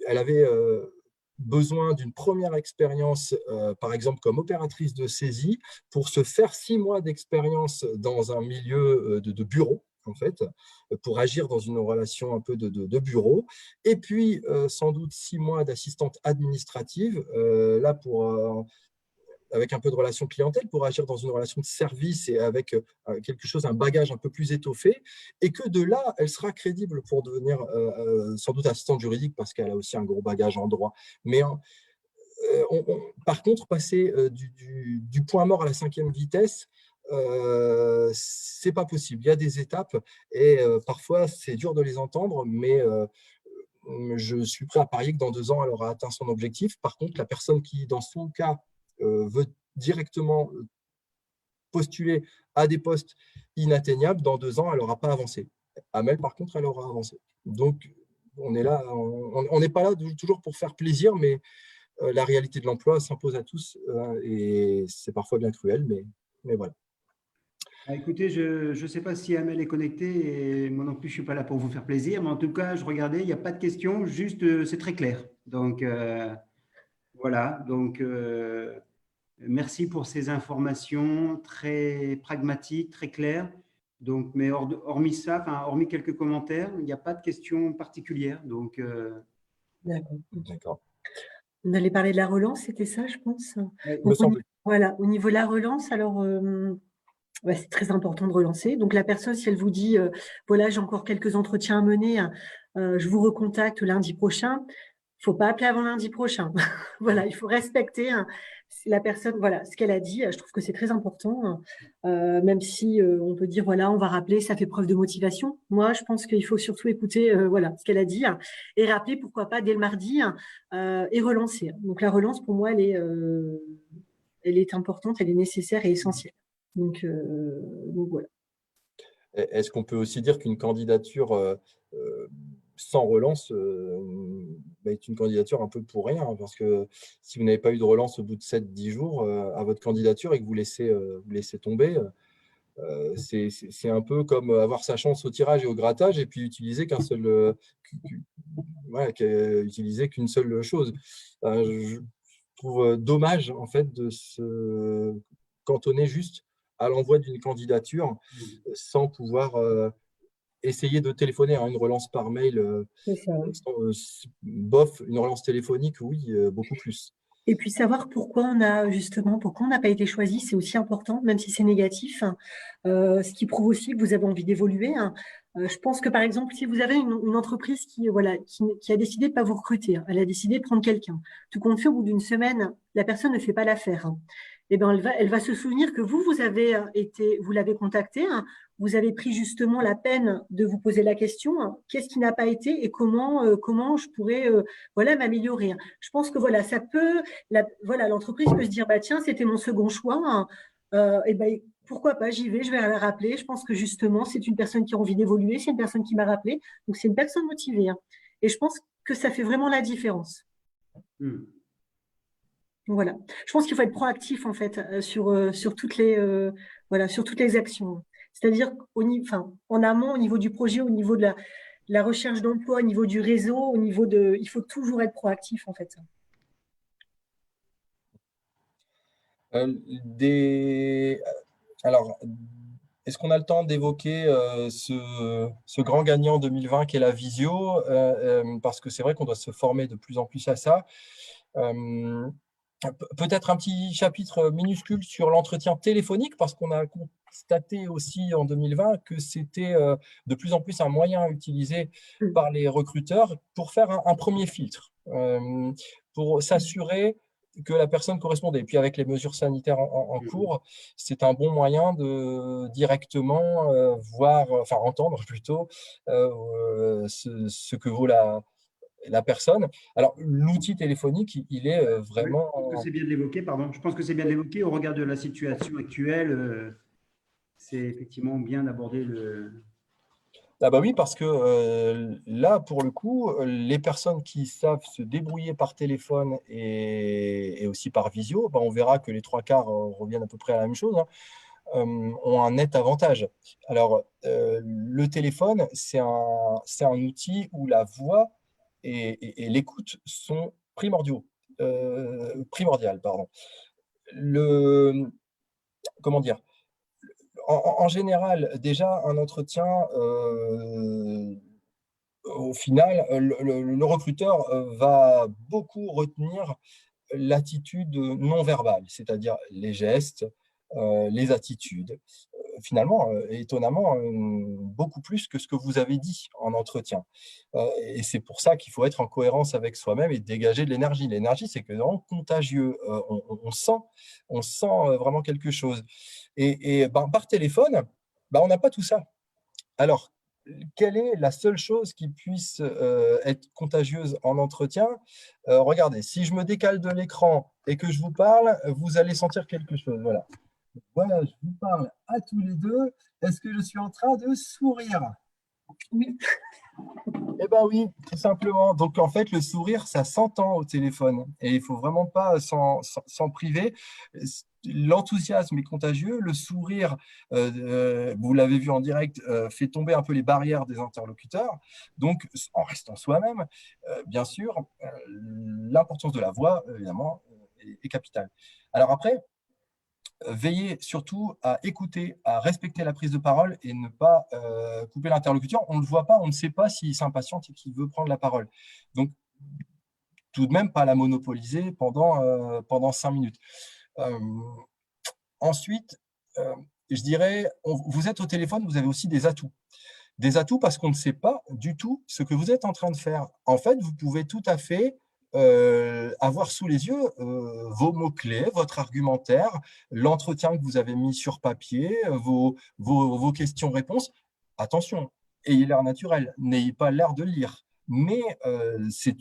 elle avait besoin d'une première expérience, par exemple comme opératrice de saisie, pour se faire 6 mois d'expérience dans un milieu de bureau, en fait, pour agir dans une relation un peu de bureau. Et puis, sans doute 6 mois d'assistante administrative, là, avec un peu de relation clientèle, pour agir dans une relation de service et avec quelque chose, un bagage un peu plus étoffé. Et que de là, elle sera crédible pour devenir sans doute assistante juridique parce qu'elle a aussi un gros bagage en droit. Mais par contre, passer du point mort à la 5e vitesse, c'est pas possible. Il y a des étapes et parfois c'est dur de les entendre, mais je suis prêt à parier que dans 2 ans, elle aura atteint son objectif. Par contre, la personne qui, dans son cas, veut directement postuler à des postes inatteignables, dans 2 ans, elle n'aura pas avancé. Amel, par contre, elle aura avancé. Donc, on est là, on n'est pas là toujours pour faire plaisir, mais la réalité de l'emploi s'impose à tous et c'est parfois bien cruel, mais voilà. Ah, écoutez, je ne sais pas si Amel est connectée et moi non plus, je ne suis pas là pour vous faire plaisir, mais en tout cas, je regardais, il n'y a pas de questions, juste c'est très clair. Donc, voilà. Donc, merci pour ces informations très pragmatiques, très claires. Donc, mais hormis ça, enfin, hormis quelques commentaires, il n'y a pas de questions particulières. Donc, D'accord. D'accord. On allait parler de la relance, c'était ça, je pense. Me Donc, semble. voilà, au niveau de la relance, alors, ouais, c'est très important de relancer. Donc, la personne, si elle vous dit, voilà, j'ai encore quelques entretiens à mener, je vous recontacte lundi prochain, il ne faut pas appeler avant lundi prochain. Voilà, il faut respecter la personne, voilà, ce qu'elle a dit. Je trouve que c'est très important, même si on peut dire, voilà, on va rappeler, ça fait preuve de motivation. Moi, je pense qu'il faut surtout écouter, voilà, ce qu'elle a dit et rappeler, pourquoi pas, dès le mardi et relancer. Donc, la relance, pour moi, elle est importante, elle est nécessaire et essentielle. Donc voilà. Est-ce qu'on peut aussi dire qu'une candidature sans relance est une candidature un peu pour rien, hein, parce que si vous n'avez pas eu de relance au bout de 7-10 jours à votre candidature et que vous laissez tomber, c'est un peu comme avoir sa chance au tirage et au grattage et puis utiliser utiliser qu'une seule chose. trouve dommage en fait de se cantonner juste à l'envoi d'une candidature sans pouvoir essayer de téléphoner, hein, une relance par mail, C'est ça. bof, une relance téléphonique, oui, beaucoup plus. Et puis savoir pourquoi on n'a pas été choisi, c'est aussi important, même si c'est négatif, hein. Ce qui prouve aussi que vous avez envie d'évoluer, hein. Je pense que par exemple, si vous avez une entreprise qui a décidé de pas vous recruter, hein, elle a décidé de prendre quelqu'un, tout compte fait, au bout d'une semaine, la personne ne fait pas l'affaire, hein. Eh ben, elle va se souvenir que vous l'avez contacté, hein, vous avez pris justement la peine de vous poser la question, hein, qu'est-ce qui n'a pas été et comment je pourrais m'améliorer, hein. Je pense que l'entreprise peut se dire, bah, tiens, c'était mon second choix, hein. Et ben, pourquoi pas, j'y vais, je vais la rappeler. Je pense que justement, c'est une personne qui a envie d'évoluer, c'est une personne qui m'a rappelé, donc c'est une personne motivée, hein. Et je pense que ça fait vraiment la différence. Hmm. Voilà. Je pense qu'il faut être proactif en fait sur toutes les actions. C'est-à-dire en amont, au niveau du projet, au niveau de la recherche d'emploi, au niveau du réseau, il faut toujours être proactif en fait. Euh, des... Alors, est-ce qu'on a le temps d'évoquer ce grand gagnant 2020 qui est la visio, parce que c'est vrai qu'on doit se former de plus en plus à ça. Peut-être un petit chapitre minuscule sur l'entretien téléphonique, parce qu'on a constaté aussi en 2020 que c'était de plus en plus un moyen utilisé par les recruteurs pour faire un premier filtre, pour s'assurer que la personne correspondait. Et puis avec les mesures sanitaires en cours, c'est un bon moyen de directement entendre plutôt ce que vaut la personne. Alors, l'outil téléphonique, il est Oui, je pense que vraiment... c'est bien de l'évoquer, pardon. Je pense que c'est bien de l'évoquer au regard de la situation actuelle. C'est effectivement bien d'aborder le. Ah bah oui, parce que là, pour le coup, les personnes qui savent se débrouiller par téléphone et aussi par visio, bah, on verra que les trois quarts reviennent à peu près à la même chose, hein, ont un net avantage. Alors, le téléphone, c'est un outil où la voix et l'écoute sont primordiales, pardon. Le, comment dire? En général, déjà, un entretien, au final, le recruteur va beaucoup retenir l'attitude non verbale, c'est-à-dire les gestes, les attitudes. Finalement, étonnamment, beaucoup plus que ce que vous avez dit en entretien. Et c'est pour ça qu'il faut être en cohérence avec soi-même et dégager de l'énergie. L'énergie, c'est que vraiment contagieux. On sent vraiment quelque chose. Et ben, par téléphone, ben, on n'a pas tout ça. Alors, quelle est la seule chose qui puisse être contagieuse en entretien? Regardez, si je me décale de l'écran et que je vous parle, vous allez sentir quelque chose. Voilà. Voilà, je vous parle à tous les deux. Est-ce que je suis en train de sourire? Oui. Eh bien oui, tout simplement. Donc en fait, le sourire, ça s'entend au téléphone et il faut vraiment pas s'en priver. L'enthousiasme est contagieux. Le sourire, vous l'avez vu en direct, fait tomber un peu les barrières des interlocuteurs. Donc en restant soi-même, bien sûr, l'importance de la voix, évidemment, est capitale. Alors après, veillez surtout à écouter, à respecter la prise de parole et ne pas couper l'interlocuteur. On ne le voit pas, on ne sait pas s'il s'impatiente et qu'il veut prendre la parole. Donc, tout de même, pas la monopoliser pendant 5 minutes. Euh, Ensuite, je dirais, vous êtes au téléphone, vous avez aussi des atouts. Des atouts parce qu'on ne sait pas du tout ce que vous êtes en train de faire. En fait, vous pouvez tout à fait avoir sous les yeux vos mots-clés, votre argumentaire, l'entretien que vous avez mis sur papier, vos questions-réponses. Attention, ayez l'air naturel, n'ayez pas l'air de lire. Mais c'est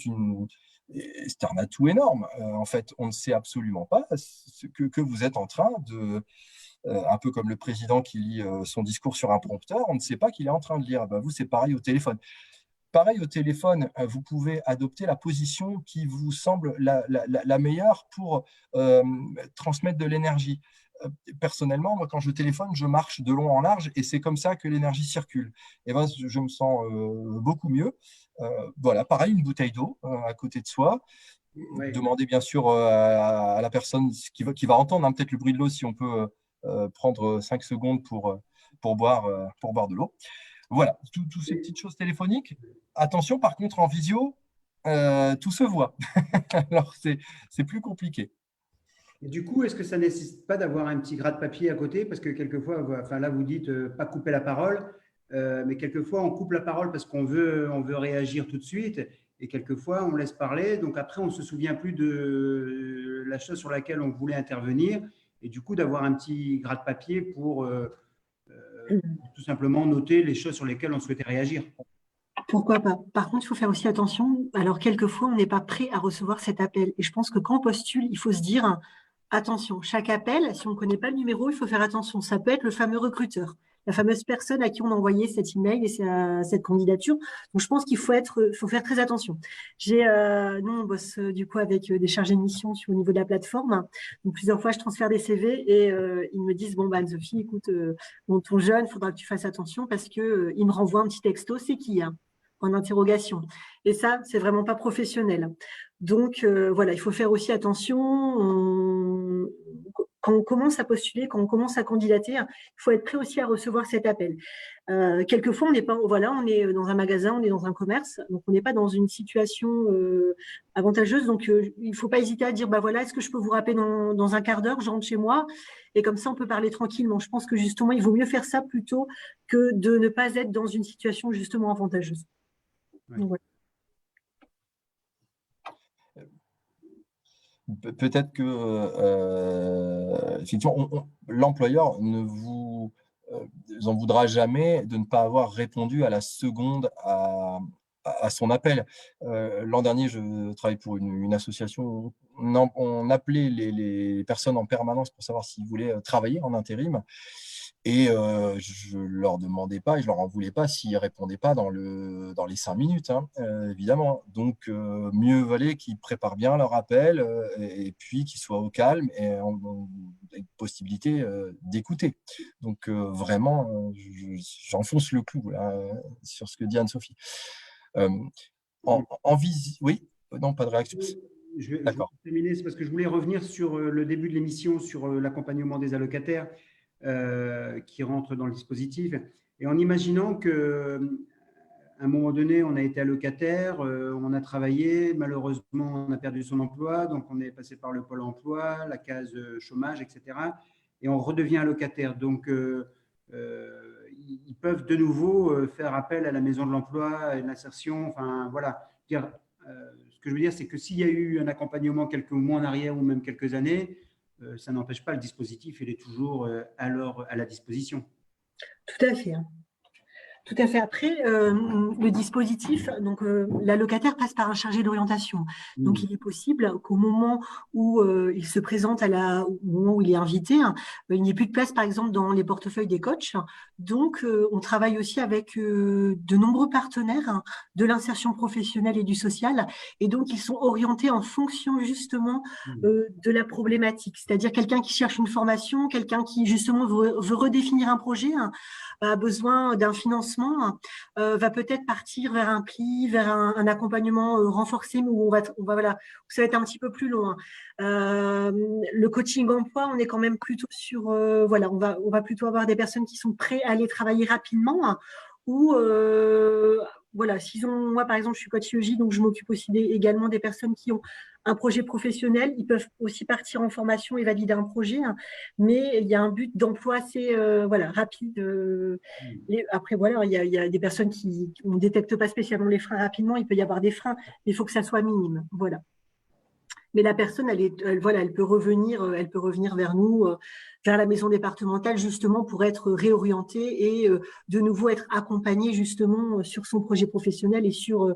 un atout énorme. En fait, on ne sait absolument pas ce que vous êtes en train de, un peu comme le président qui lit son discours sur un prompteur, on ne sait pas qu'il est en train de lire. Ben, vous, c'est pareil au téléphone. Pareil au téléphone, vous pouvez adopter la position qui vous semble la meilleure pour transmettre de l'énergie. Personnellement, moi, quand je téléphone, je marche de long en large et c'est comme ça que l'énergie circule. Et ben, je me sens beaucoup mieux. Voilà, pareil, une bouteille d'eau à côté de soi. Ouais. demander bien sûr à la personne qui va entendre, hein, peut-être le bruit de l'eau, si on peut prendre 5 secondes pour boire de l'eau. Voilà, toutes ces petites choses téléphoniques. Attention, par contre, en visio, tout se voit. Alors, c'est plus compliqué. Et du coup, est-ce que ça ne nécessite pas d'avoir un petit gras de papier à côté? Parce que quelquefois, enfin là, vous dites pas couper la parole, mais quelquefois, on coupe la parole parce on veut réagir tout de suite. Et quelquefois, on laisse parler. Donc après, on ne se souvient plus de la chose sur laquelle on voulait intervenir. Et du coup, d'avoir un petit gras de papier pour tout simplement noter les choses sur lesquelles on souhaitait réagir. Pourquoi pas? Par contre, il faut faire aussi attention. Alors, quelquefois, on n'est pas prêt à recevoir cet appel. Et je pense que quand on postule, il faut se dire, attention, chaque appel, si on ne connaît pas le numéro, il faut faire attention. Ça peut être le fameux recruteur, la fameuse personne à qui on a envoyé cet email et cette candidature. Donc, je pense qu'il faut faire très attention. Nous, on bosse du coup avec des chargés de mission au niveau de la plateforme. Donc, plusieurs fois, je transfère des CV et ils me disent, bon, bah, Anne-Sophie, écoute, ton jeune, il faudra que tu fasses attention parce qu'il me renvoie un petit texto, c'est qui, hein, en interrogation. Et ça, c'est vraiment pas professionnel. Donc, voilà, il faut faire aussi attention. Quand on commence à postuler, quand on commence à candidater, il faut être prêt aussi à recevoir cet appel. Quelquefois, on n'est pas, voilà, on est dans un magasin, on est dans un commerce, donc on n'est pas dans une situation avantageuse. Donc, il ne faut pas hésiter à dire, bah voilà, est-ce que je peux vous rappeler dans un quart d'heure, je rentre chez moi, et comme ça, on peut parler tranquillement. Je pense que justement, il vaut mieux faire ça plutôt que de ne pas être dans une situation justement avantageuse. Ouais. Donc, voilà. Peut-être que effectivement, l'employeur ne vous en voudra jamais de ne pas avoir répondu à la seconde à son appel. L'an dernier, je travaillais pour une association. On appelait les personnes en permanence pour savoir s'ils voulaient travailler en intérim. Et je ne leur demandais pas et je leur en voulais pas s'ils ne répondaient pas dans les 5 minutes, hein, évidemment. Donc, mieux valait qu'ils préparent bien leur appel et puis qu'ils soient au calme et avec possibilité d'écouter. Donc, vraiment, j'enfonce le clou là, sur ce que dit Anne-Sophie. Oui, non, pas de réaction. Je vais D'accord. terminer, c'est parce que je voulais revenir sur le début de l'émission, sur l'accompagnement des allocataires qui rentrent dans le dispositif. Et en imaginant qu'à un moment donné, on a été allocataire, on a travaillé, malheureusement, on a perdu son emploi, donc on est passé par le Pôle emploi, la case chômage, etc. Et on redevient allocataire. Donc, ils peuvent de nouveau faire appel à la maison de l'emploi et de l'insertion. Enfin, voilà. Ce que je veux dire, c'est que s'il y a eu un accompagnement quelques mois en arrière ou même quelques années, ça n'empêche pas le dispositif, il est toujours à la disposition. Tout à fait. Tout à fait. Après, le dispositif, donc l'allocataire passe par un chargé d'orientation. Donc, il est possible qu'au moment où il se présente au moment où il est invité, il n'y ait plus de place, par exemple, dans les portefeuilles des coachs. Donc, on travaille aussi avec de nombreux partenaires de l'insertion professionnelle et du social. Et donc, ils sont orientés en fonction justement de la problématique. C'est-à-dire quelqu'un qui cherche une formation, quelqu'un qui justement veut redéfinir un projet, a besoin d'un financement, va peut-être partir vers un pli, vers un accompagnement renforcé, où voilà, ça va être un petit peu plus long. Le coaching emploi, on est quand même plutôt sur, voilà, on va plutôt avoir des personnes qui sont prêtes à aller travailler rapidement, ou voilà, moi par exemple, je suis coach IEJ, donc je m'occupe aussi également des personnes qui ont un projet professionnel. Ils peuvent aussi partir en formation et valider un projet, mais il y a un but d'emploi assez voilà, rapide. Après, voilà, il y a des personnes on ne détecte pas spécialement les freins rapidement. Il peut y avoir des freins, mais il faut que ça soit minime. Voilà. Mais la personne, voilà, elle peut revenir vers nous, vers la maison départementale, justement pour être réorientée et de nouveau être accompagnée justement sur son projet professionnel et sur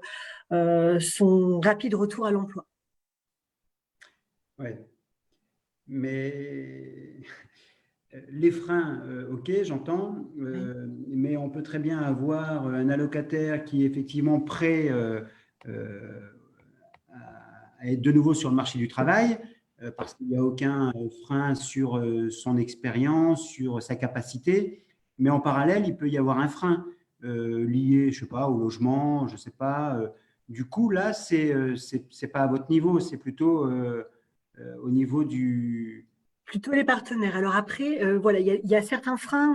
son rapide retour à l'emploi. Oui, mais les freins, ok, j'entends, mais on peut très bien avoir un allocataire qui est effectivement prêt à être de nouveau sur le marché du travail, parce qu'il n'y a aucun frein sur son expérience, sur sa capacité, mais en parallèle, il peut y avoir un frein lié, je ne sais pas, au logement, je ne sais pas, Du coup, là, c'est pas à votre niveau, c'est plutôt au niveau du… Plutôt les partenaires. Alors après, voilà, il y a certains freins,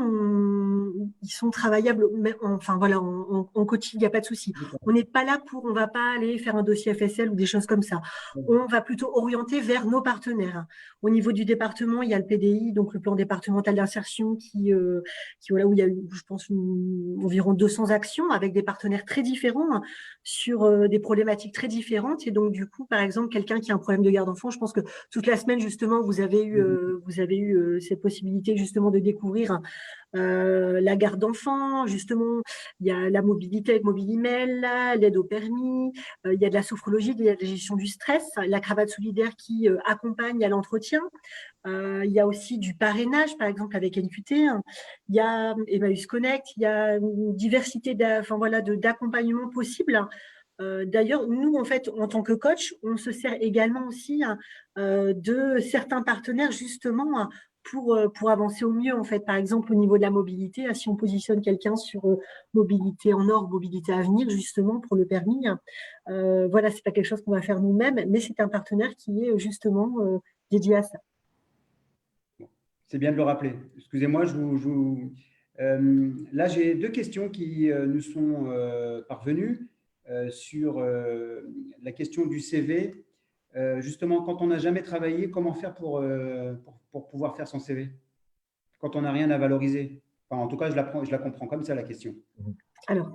ils sont travaillables, mais enfin voilà, en coaching, il n'y a pas de souci. On n'est pas là on va pas aller faire un dossier FSL ou des choses comme ça. On va plutôt orienter vers nos partenaires. Au niveau du département, il y a le PDI, donc le plan départemental d'insertion, voilà, où il y a eu, je pense, environ 200 actions avec des partenaires très différents sur des problématiques très différentes. Et donc, du coup, par exemple, quelqu'un qui a un problème de garde d'enfant, je pense que toute la semaine, justement, vous avez eu cette possibilité justement de découvrir la garde d'enfants, justement, il y a la mobilité avec Mobilimel, l'aide au permis, il y a de la sophrologie, il y a de la gestion du stress, la cravate solidaire qui accompagne à l'entretien. Il y a aussi du parrainage, par exemple, avec NQT. Il y a Emmaüs Connect, il y a une diversité d'accompagnements possibles. D'ailleurs, nous, en fait, en tant que coach, on se sert également aussi de certains partenaires, justement, pour avancer au mieux, en fait. Par exemple, au niveau de la mobilité, si on positionne quelqu'un sur mobilité en or, mobilité à venir, justement, pour le permis, voilà, c'est pas quelque chose qu'on va faire nous-mêmes, mais c'est un partenaire qui est justement dédié à ça. C'est bien de le rappeler. Excusez-moi, là, j'ai deux questions qui nous sont parvenues sur la question du CV. Justement, quand on n'a jamais travaillé, comment faire pour pouvoir faire son CV quand on n'a rien à valoriser? Enfin, en tout cas, je la comprends comme ça, la question. Alors,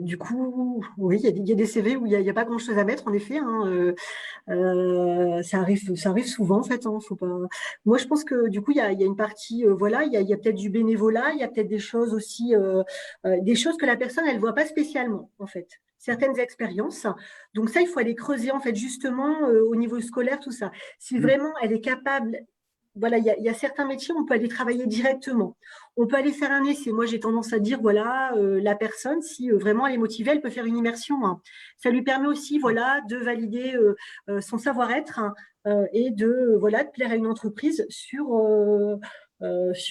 du coup, oui, il y a des CV où il n'y a pas grand-chose à mettre, en effet. Ça arrive souvent, en fait. Faut pas… Moi, je pense que du coup, il y a une partie, voilà, il y a peut-être du bénévolat, il y a peut-être des choses aussi, des choses que la personne, elle voit pas spécialement, en fait. Certaines expériences. Donc ça, il faut aller creuser, en fait, justement, au niveau scolaire, tout ça. Si vraiment elle est capable… Voilà, il y a certains métiers où on peut aller travailler directement. On peut aller faire un essai. Moi, j'ai tendance à dire, voilà, la personne, si vraiment elle est motivée, elle peut faire une immersion. Ça lui permet aussi, voilà, de valider son savoir-être et de plaire à une entreprise sur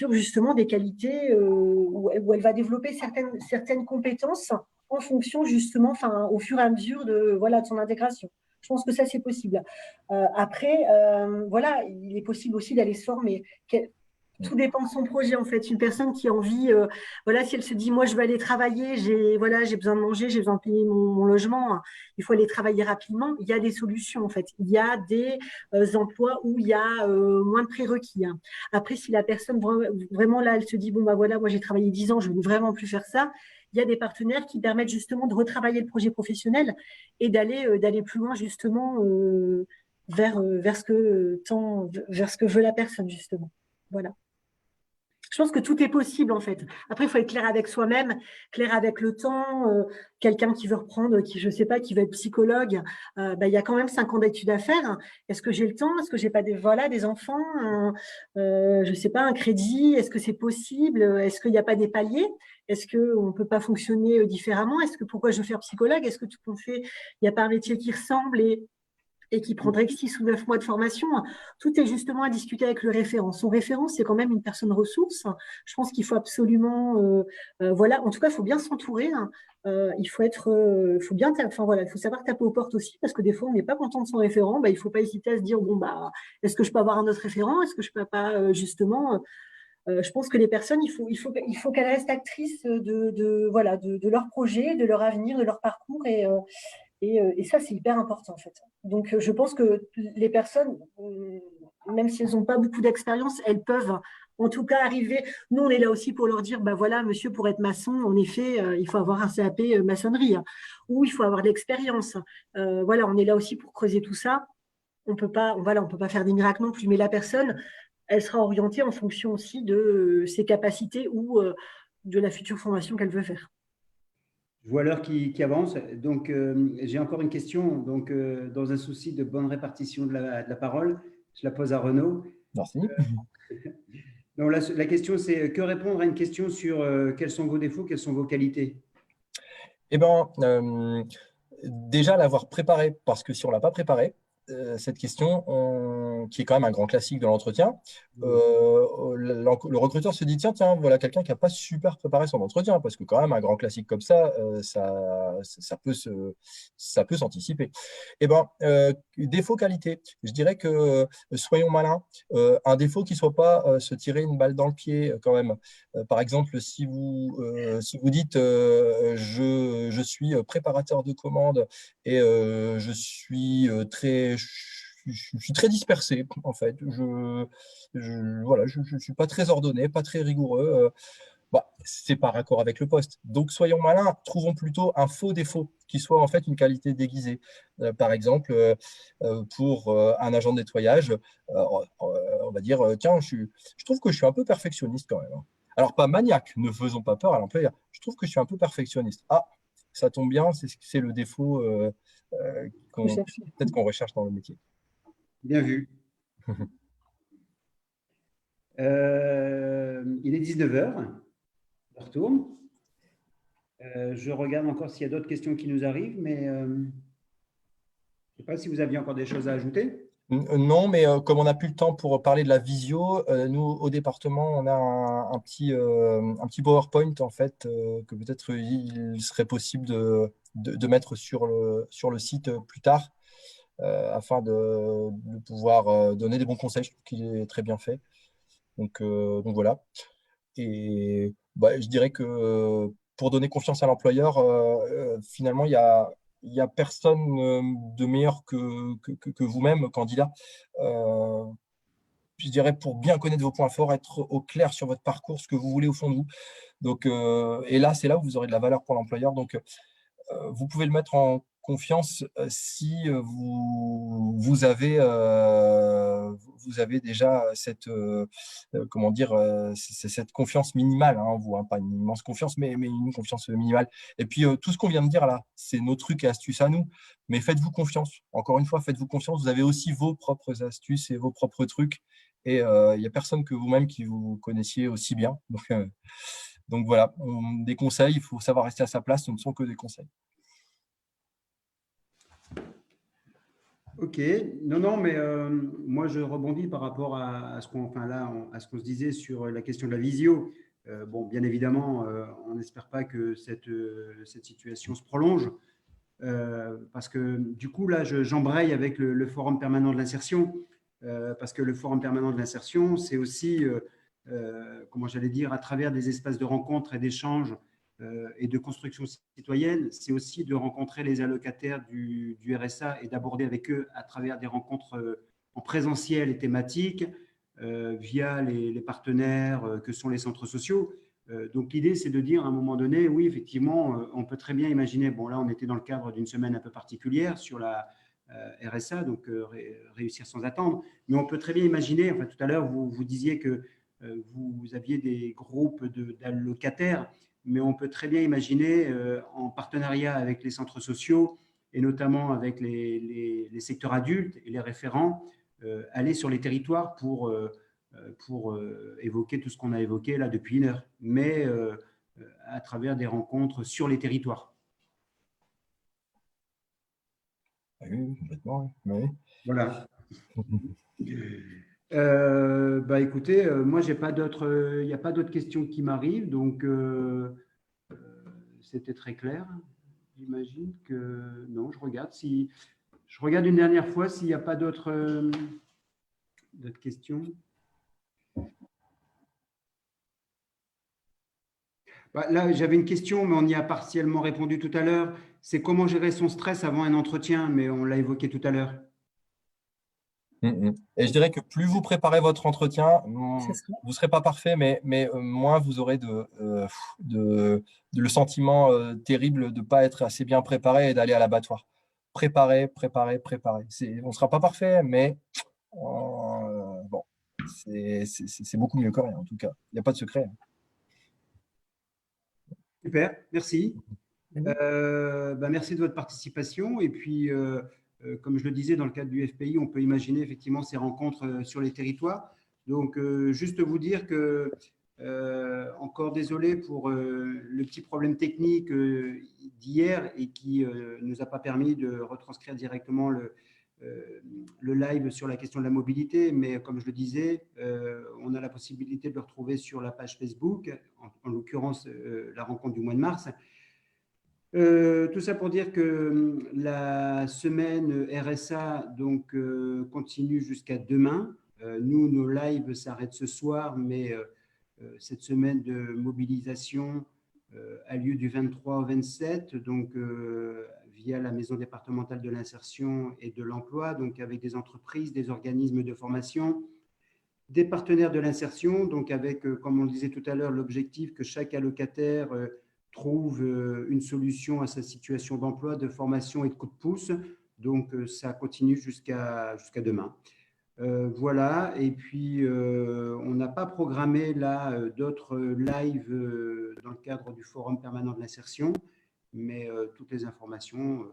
justement des qualités où elle va développer certaines compétences en fonction justement, enfin, au fur et à mesure de son intégration. Je pense que ça, c'est possible. Après, voilà, il est possible aussi d'aller se former. Tout dépend de son projet, en fait. Une personne qui a envie, voilà, si elle se dit, moi, je vais aller travailler, j'ai besoin de manger, j'ai besoin de payer mon logement, il faut aller travailler rapidement. Il y a des solutions, en fait. Il y a des emplois où il y a moins de prérequis. Après, si la personne, vraiment, là, elle se dit, bon, bah voilà, moi, j'ai travaillé 10 ans, je ne veux vraiment plus faire ça. Il y a des partenaires qui permettent justement de retravailler le projet professionnel et d'aller plus loin, justement, vers ce que veut la personne, justement. Voilà. Je pense que tout est possible, en fait. Après, il faut être clair avec soi-même, clair avec le temps. Quelqu'un qui veut reprendre, je sais pas, qui veut être psychologue, il y a quand même 5 ans d'études à faire. Est-ce que j'ai le temps? Est-ce que j'ai pas des enfants? Je sais pas, un crédit? Est-ce que c'est possible? Est-ce qu'il n'y a pas des paliers? Est-ce qu'on ne peut pas fonctionner différemment? Pourquoi je veux faire psychologue? Est-ce que tout qu'on fait, il n'y a pas un métier qui ressemble et qui prendrait que 6 ou 9 mois de formation? Tout est justement à discuter avec le référent. Son référent, c'est quand même une personne ressource. Je pense qu'il faut absolument, voilà, en tout cas, il faut bien s'entourer. Il faut bien, enfin voilà, il faut savoir taper aux portes aussi, parce que des fois, on n'est pas content de son référent. Il ne faut pas hésiter à se dire, bon, est-ce que je peux avoir un autre référent? Est-ce que je peux pas, justement, je pense que les personnes, il faut qu'elles restent actrices de leur projet, de leur avenir, de leur parcours et ça, c'est hyper important, en fait. Donc, je pense que les personnes, même si elles n'ont pas beaucoup d'expérience, elles peuvent en tout cas arriver. Nous, on est là aussi pour leur dire, voilà, monsieur, pour être maçon, en effet, il faut avoir un CAP maçonnerie, ou il faut avoir de l'expérience. Voilà, on est là aussi pour creuser tout ça. On peut pas faire des miracles non plus, mais la personne, elle sera orientée en fonction aussi de ses capacités ou de la future formation qu'elle veut faire. Je vois l'heure qui avance. Donc, j'ai encore une question. Donc, dans un souci de bonne répartition de la parole, je la pose à Renaud. Merci. Donc, la question, c'est que répondre à une question sur quels sont vos défauts, quelles sont vos qualités? Eh bien, déjà l'avoir préparé, parce que si on ne l'a pas préparé, cette question qui est quand même un grand classique de l'entretien. Le recruteur se dit, tiens, voilà quelqu'un qui n'a pas super préparé son entretien, parce que quand même, un grand classique comme ça, ça peut s'anticiper. Eh ben, défaut qualité, je dirais que soyons malins. Un défaut qui ne soit pas se tirer une balle dans le pied quand même. Par exemple, si vous dites je suis préparateur de commandes et je suis très dispersé en fait. Voilà, je suis pas très ordonné, pas très rigoureux. Bah, c'est par raccord avec le poste. Donc, soyons malins, trouvons plutôt un faux défaut qui soit en fait une qualité déguisée. Par exemple, pour un agent de nettoyage, on va dire, tiens, je trouve que je suis un peu perfectionniste quand même, hein. Alors, pas maniaque, ne faisons pas peur à l'employeur. Je trouve que je suis un peu perfectionniste. Ah, ça tombe bien, c'est le défaut peut-être qu'on recherche dans le métier. Bien vu. Il est 19 heures. Je retourne. Je regarde encore s'il y a d'autres questions qui nous arrivent, mais je ne sais pas si vous aviez encore des choses à ajouter. Non, mais comme on n'a plus le temps pour parler de la visio, nous, au département, on a un petit PowerPoint, en fait, que peut-être il serait possible de mettre sur le site plus tard, afin de pouvoir donner des bons conseils. Je trouve qu'il est très bien fait. Donc voilà. Et bah, je dirais que pour donner confiance à l'employeur, finalement, il y a personne de meilleur que vous-même, candidat. Euh, je dirais pour bien connaître vos points forts, être au clair sur votre parcours, ce que vous voulez au fond de vous. Donc, et là, c'est là où vous aurez de la valeur pour l'employeur. Donc, vous pouvez le mettre en confiance si vous avez déjà cette, comment dire, cette confiance minimale, hein, pas une immense confiance, mais une confiance minimale. Et puis, tout ce qu'on vient de dire là, c'est nos trucs et astuces à nous, mais faites-vous confiance. Encore une fois, faites-vous confiance. Vous avez aussi vos propres astuces et vos propres trucs. Et il n'y a personne que vous-même qui vous connaissiez aussi bien. Donc voilà, des conseils, il faut savoir rester à sa place, ce ne sont que des conseils. Ok, non, mais moi je rebondis par rapport à ce qu'on, à ce qu'on se disait sur la question de la visio. Bon, bien évidemment, on n'espère pas que cette situation se prolonge, parce que du coup là, j'embraye avec le forum permanent de l'insertion, parce que le forum permanent de l'insertion, c'est aussi, comment j'allais dire, à travers des espaces de rencontre et d'échange et de construction citoyenne, c'est aussi de rencontrer les allocataires du RSA et d'aborder avec eux à travers des rencontres en présentiel et thématiques via les partenaires que sont les centres sociaux. Donc l'idée, c'est de dire à un moment donné, oui, effectivement, on peut très bien imaginer, bon là, on était dans le cadre d'une semaine un peu particulière sur la RSA, donc réussir sans attendre, mais on peut très bien imaginer, enfin tout à l'heure, vous disiez que vous aviez des groupes d'allocataires, mais on peut très bien imaginer, en partenariat avec les centres sociaux et notamment avec les secteurs adultes et les référents, aller sur les territoires pour évoquer tout ce qu'on a évoqué là depuis une heure, mais à travers des rencontres sur les territoires. Oui, complètement. Oui. Voilà. Bah écoutez, moi j'ai pas d'autres, il n'y a pas d'autres questions qui m'arrivent, donc c'était très clair. J'imagine que non, je regarde une dernière fois s'il n'y a pas d'autres questions. Bah, là, j'avais une question, mais on y a partiellement répondu tout à l'heure. C'est comment gérer son stress avant un entretien, mais on l'a évoqué tout à l'heure. Et je dirais que plus vous préparez votre entretien, vous ne serez pas parfait, mais moins vous aurez le sentiment terrible de ne pas être assez bien préparé et d'aller à l'abattoir. Préparer. On ne sera pas parfait, mais bon, c'est beaucoup mieux que rien, en tout cas. Il n'y a pas de secret. Super, merci. Bah, merci de votre participation. Et puis, comme je le disais, dans le cadre du FPI, on peut imaginer effectivement ces rencontres sur les territoires. Donc, juste vous dire que, encore désolé pour le petit problème technique d'hier et qui ne nous a pas permis de retranscrire directement le live sur la question de la mobilité, mais comme je le disais, on a la possibilité de le retrouver sur la page Facebook, en l'occurrence la rencontre du mois de mars. Tout ça pour dire que la semaine RSA donc, continue jusqu'à demain. Nous, nos lives s'arrêtent ce soir, mais cette semaine de mobilisation a lieu du 23 au 27, donc via la Maison départementale de l'insertion et de l'emploi, donc avec des entreprises, des organismes de formation, des partenaires de l'insertion, donc avec, comme on le disait tout à l'heure, l'objectif que chaque allocataire trouve une solution à sa situation d'emploi, de formation et de coup de pouce. Donc, ça continue jusqu'à demain. Voilà, et puis on n'a pas programmé là d'autres lives dans le cadre du Forum permanent de l'insertion, mais toutes les informations,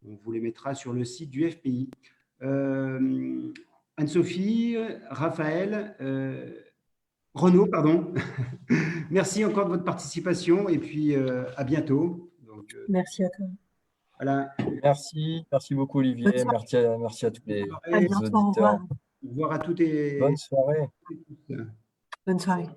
on vous les mettra sur le site du FPI. Anne-Sophie, Raphaël, Renaud, pardon. Merci encore de votre participation et puis à bientôt. Donc, Merci à toi. voilà. Merci beaucoup Olivier, merci à tous les À bientôt, au revoir. auditeurs. Au revoir à toutes et Bonne soirée. Bonne soirée.